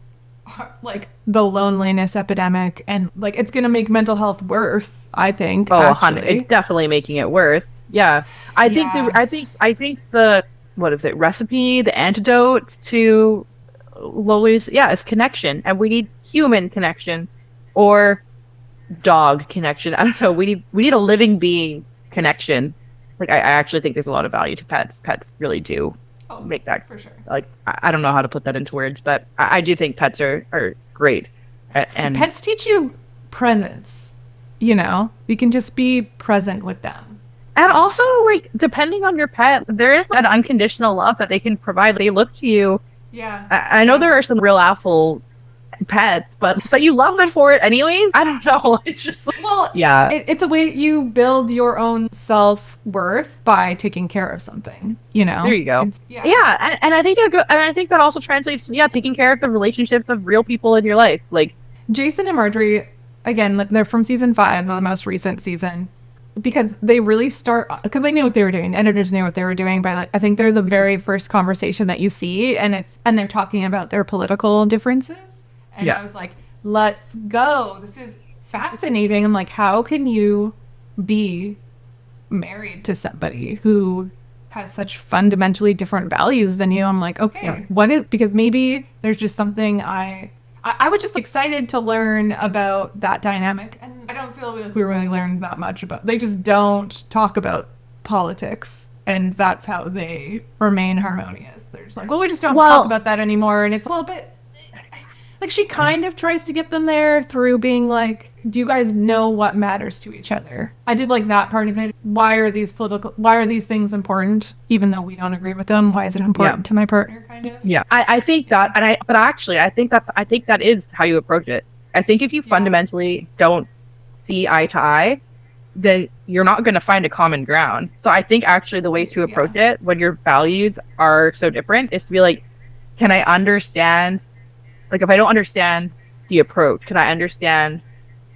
like the loneliness epidemic, and like it's going to make mental health worse, I think. It's definitely making it worse. Yeah. I think the what is it, recipe, the antidote to loneliness, it's connection, and we need human connection or dog connection. I don't know, we need a living being connection. Like, I actually think there's a lot of value to pets. Pets really do make that, for sure. Like, I don't know how to put that into words, but I do think pets are great. And pets teach you presence, you know? You can just be present with them. And also, like, depending on your pet, there is an unconditional love that they can provide. They look to you. Yeah. I know there are some real awful pets, but you love them for it anyways. I don't know. It's just like, it's a way you build your own self-worth by taking care of something, you know? There you go. And I think that also translates to taking care of the relationships of real people in your life. Like Jason and Marjorie, again, like they're from season 5, the most recent season, because they really because they knew what they were doing. Editors knew what they were doing, but like, I think they're the very first conversation that you see, and they're talking about their political differences. And I was like, let's go. This is fascinating. I'm like, how can you be married to somebody who has such fundamentally different values than you? I'm like, okay, because maybe there's just something I was just excited to learn about that dynamic. And I don't feel like we really learned that much about, they just don't talk about politics. And that's how they remain harmonious. They're just like, well, we just don't talk about that anymore. And it's a little bit, like, she kind of tries to get them there through being like, do you guys know what matters to each other? I did like that part of it. Why are these things important, even though we don't agree with them? Why is it important to my partner, kind of? Yeah, I think that, but actually, I think that is how you approach it. I think if you fundamentally don't see eye to eye, then you're not going to find a common ground. So I think actually the way to approach it when your values are so different is to be like, can I understand? Like, if I don't understand the approach, can I understand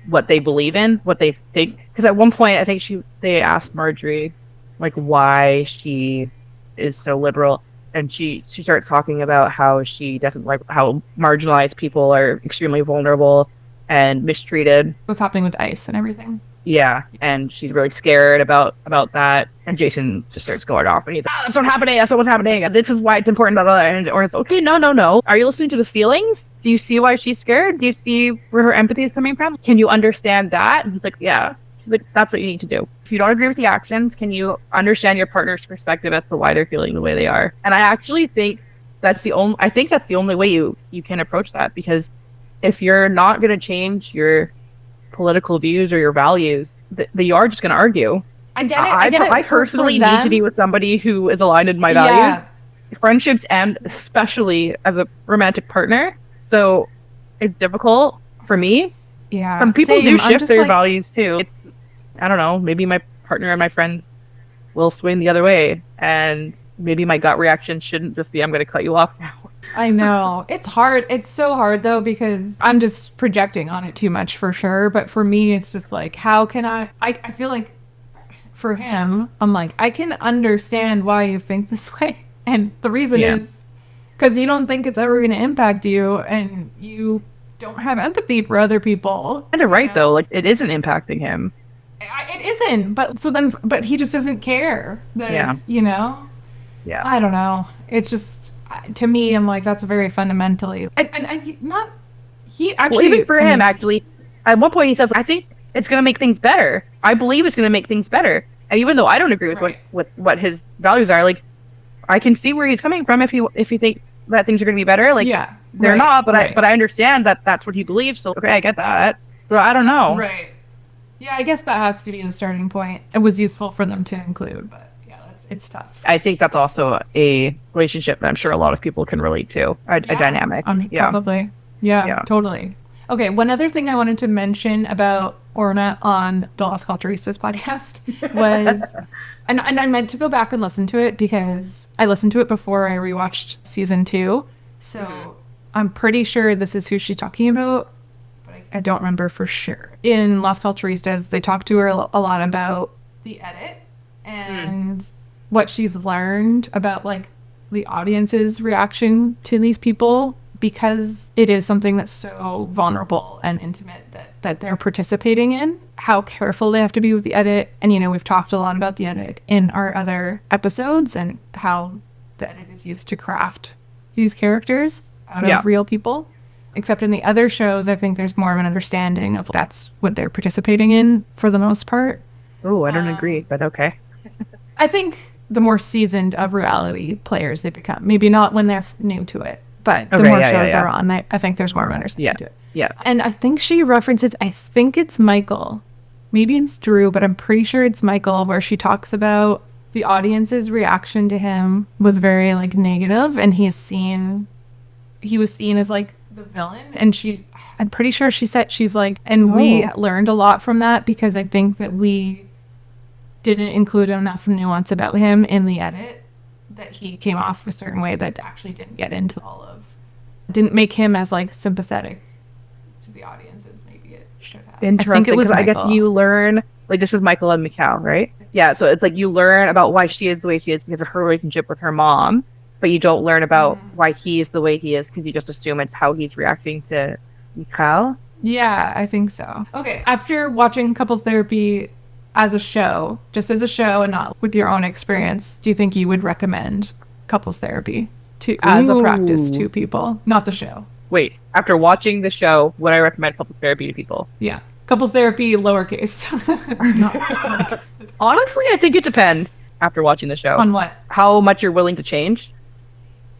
what they believe in, what they think? Because at one point, I think they asked Marjorie, like, why she is so liberal, and she started talking about how she doesn't like how marginalized people are extremely vulnerable and mistreated. What's happening with ICE and everything. Yeah, and she's really scared about that. And Jason just starts going off, and he's like, that's not happening, that's not what's happening. This is why it's important, blah, blah, blah. And or it's okay, no. Are you listening to the feelings? Do you see why she's scared? Do you see where her empathy is coming from? Can you understand that? And he's like, yeah. She's like, that's what you need to do. If you don't agree with the actions, can you understand your partner's perspective as to why they're feeling the way they are? And I actually think that's the only way you can approach that, because if you're not going to change your political views or your values, you are just going to argue. I get it. I personally need to be with somebody who is aligned in my values, friendships, and especially as a romantic partner. So it's difficult for me. Yeah. Some people do shift their values too. I don't know. Maybe my partner and my friends will swing the other way, and maybe my gut reaction shouldn't just be, I'm going to cut you off now. I know. It's hard. It's so hard though, because I'm just projecting on it too much for sure. But for me, it's just like, how can I feel like for him, I'm like, I can understand why you think this way. And the reason is because you don't think it's ever going to impact you, and you don't have empathy for other people. And you're right, though. Like, it isn't impacting him. It isn't. But he just doesn't care that it's, Yeah. I don't know. It's just, to me, I'm like, that's very fundamentally. Even for him, actually, at one point he says, I think it's going to make things better. I believe it's going to make things better. And even though I don't agree with what his values are, like, I can see where he's coming from if you think that things are going to be better. Like, they're not, but I understand that that's what he believes. So, okay, I get that. But I don't know. Right. Yeah, I guess that has to be the starting point. It was useful for them to include, but it's tough. I think that's also a relationship that I'm sure a lot of people can relate to. A dynamic. Probably. Yeah, totally. Okay, one other thing I wanted to mention about Orna on the Las Culturistas podcast was, and I meant to go back and listen to it because I listened to it before I rewatched season 2. So I'm pretty sure this is who she's talking about, but I don't remember for sure. In Las Culturistas, they talk to her a lot about the edit and what she's learned about like the audience's reaction to these people, because it is something that's so vulnerable and intimate that they're participating in, how careful they have to be with the edit. And, we've talked a lot about the edit in our other episodes and how the edit is used to craft these characters out of real people. Except in the other shows, I think there's more of an understanding of that's what they're participating in for the most part. Oh, I don't agree, but okay. I think the more seasoned of reality players they become, maybe not when they're new to it, but the more shows they're on, I think there's more of an understanding to it. Yeah. And I think she references, I think it's Michael, maybe it's Drew, but I'm pretty sure it's Michael, where she talks about the audience's reaction to him was very like negative, and he was seen as like the villain. And I'm pretty sure she said, she's like, and we learned a lot from that, because I think that we didn't include enough nuance about him in the edit, that he came off a certain way that actually didn't get into didn't make him as like sympathetic to the audience as maybe it should have. Interesting. I think it was I guess you learn, like, this was Michael and Mikhail, right? Yeah, so it's like you learn about why she is the way she is because of her relationship with her mom, but you don't learn about why he is the way he is because you just assume it's how he's reacting to Mikhail. Yeah, I think so. Okay, after watching couples therapy as a show, just as a show and not with your own experience, do you think you would recommend couples therapy as a practice to people? Not the show. Wait, after watching the show, would I recommend couples therapy to people? Yeah. Couples therapy, lowercase. Honestly, I think it depends after watching the show. On what? How much you're willing to change,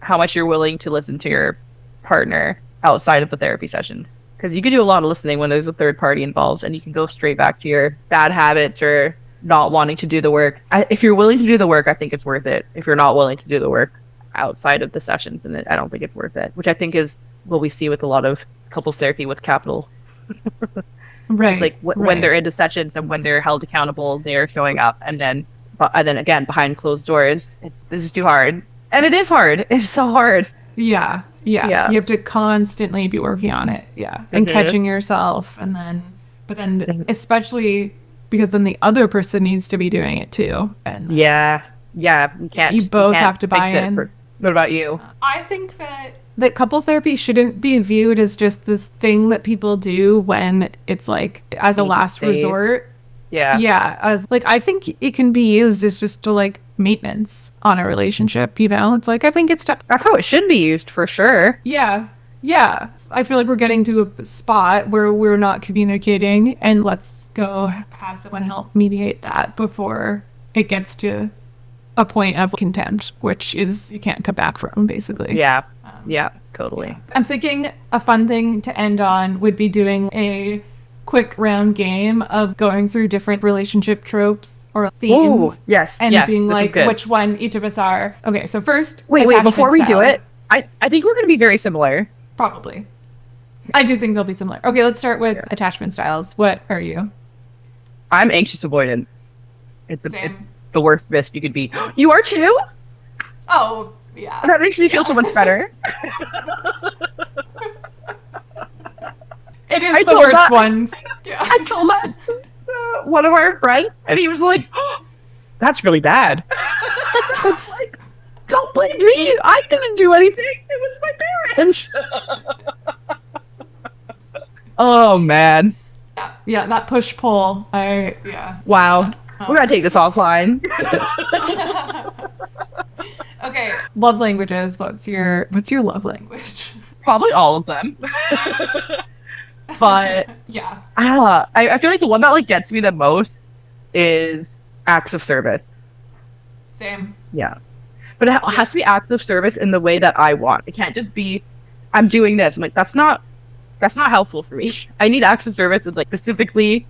how much you're willing to listen to your partner outside of the therapy sessions. Because you can do a lot of listening when there's a third party involved, and you can go straight back to your bad habits or not wanting to do the work. If you're willing to do the work, I think it's worth it. If you're not willing to do the work outside of the sessions, then I don't think it's worth it. Which I think is what we see with a lot of couples therapy with capital. Right. Like when they're into sessions and when they're held accountable, they're showing up, and then again behind closed doors, this is too hard, and it is hard. It's so hard. Yeah. You have to constantly be working on it. Yeah. And catching yourself, but then especially because then the other person needs to be doing it too. And you both have to buy in. What about you? I think that couples therapy shouldn't be viewed as just this thing that people do when it's like as a last resort. Yeah. As like, I think it can be used as just to like maintenance on a relationship, It's like, I think that's how it should be used for sure. Yeah. I feel like we're getting to a spot where we're not communicating, and let's go have someone help mediate that before it gets to a point of contempt, which is you can't come back from, basically. Yeah, totally. I'm thinking a fun thing to end on would be doing a quick round game of going through different relationship tropes or themes. Ooh, yes. And yes, being this is like, good. which one each of us are. Okay, so first, Wait, before we do attachment it, I think we're going to be very similar. Probably. I do think they'll be similar. Okay, let's start with attachment styles. What are you? I'm anxious-avoidant. It's Same. the worst risk you could be. You are too? Oh, yeah. That makes me feel so much better. It is the worst one. Yeah. I told that to one of our friends, and he was like, oh, that's really bad. That's like, don't blame me. I didn't do anything. It was my parents. Oh, man. Yeah, that push-pull. Wow. We're going to take this offline. Okay, love languages. What's your love language? Probably all of them. But yeah, I feel like the one that like gets me the most is acts of service. Same. Yeah, but it has to be acts of service in the way that I want. It can't just be I'm doing this. I'm like that's not helpful for me. I need acts of service with like specifically.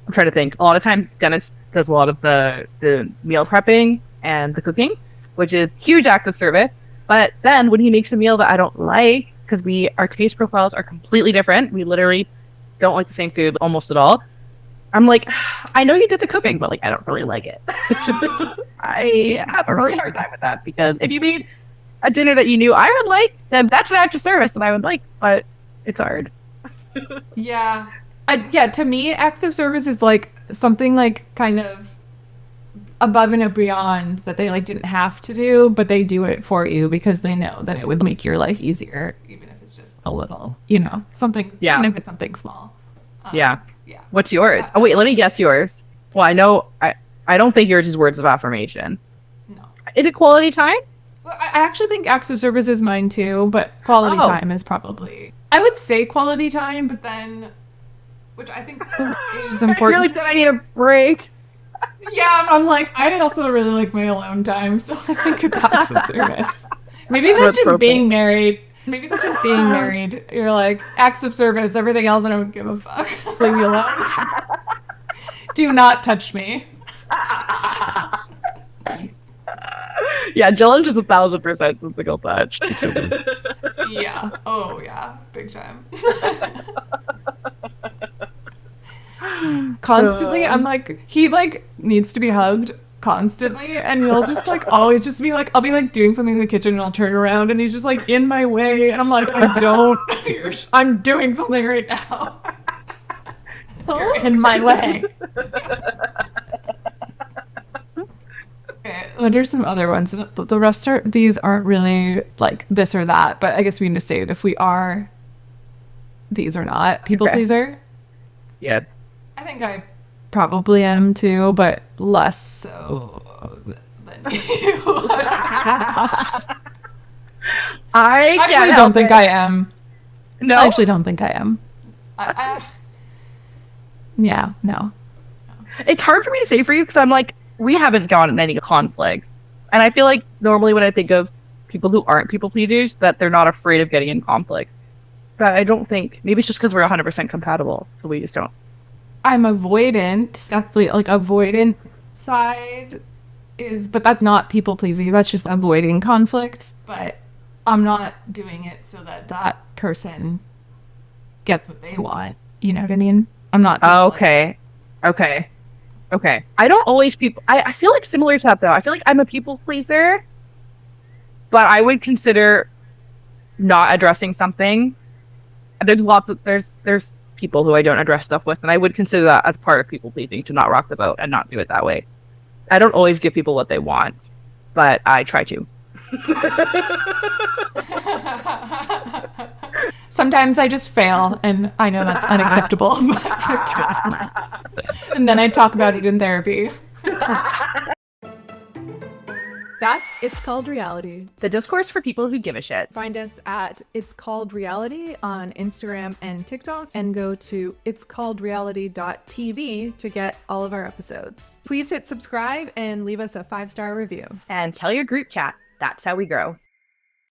I'm trying to think. A lot of times Dennis does a lot of the meal prepping and the cooking, which is huge acts of service. But then when he makes a meal that I don't like, because our taste profiles are completely different. We literally don't like the same food almost at all. I'm like, I know you did the cooking, but like I don't really like it. I have a really hard time with that because if you made a dinner that you knew I would like, then that's an act of service that I would like, but it's hard. Yeah. To me, acts of service is like something like kind of above and beyond that they like didn't have to do, but they do it for you because they know that it would make your life easier, even if it's just a little, something. Yeah. Even if it's something small. Yeah. Yeah. What's yours? Oh wait, let me guess yours. Well, I know I don't think yours is words of affirmation. No. Is it quality time? Well, I actually think acts of service is mine too, but quality time is probably. I would say quality time, but then, which I think is important. I feel like I need a break. Yeah, I'm like, I also really like my alone time, so I think it's acts of service. Maybe that's just being married. You're like, acts of service, everything else I don't give a fuck. Leave me alone. Do not touch me. Yeah, Dylan just 1,000% physical touch. Yeah. Oh, yeah. Big time. Constantly, I'm like, he like needs to be hugged constantly, and he'll just like always just be like, I'll be like doing something in the kitchen and I'll turn around and he's just like in my way, and I'm like, I'm doing something right now. You're in my way. Okay, what are some other ones? The rest these aren't really like this or that, but I guess we need to say it if we are these or not. People pleaser. Yeah. I think I probably am too, but less so than you. I actually don't think I am. No? I actually don't think I am. Yeah, no. It's hard for me to say for you because I'm like, we haven't gotten in any conflicts. And I feel like normally when I think of people who aren't people pleasers, that they're not afraid of getting in conflict. But I don't think, maybe it's just because we're 100% compatible, so we just don't. I'm avoidant. That's the like avoidant side but that's not people pleasing. That's just avoiding conflict. But I'm not doing it so that person gets what they want. You know what I mean? I'm not. Just Okay. I don't always I feel like similar to that though. I feel like I'm a people pleaser, but I would consider not addressing something. There's people who I don't address stuff with, and I would consider that as part of people pleasing to not rock the boat and not do it that way. I don't always give people what they want, but I try to. Sometimes I just fail, and I know that's unacceptable. But I don't. And then I talk about it in therapy. That's It's Called Reality. The discourse for people who give a shit. Find us at It's Called Reality on Instagram and TikTok, and go to itscalledreality.tv to get all of our episodes. Please hit subscribe and leave us a 5-star review. And tell your group chat. That's how we grow.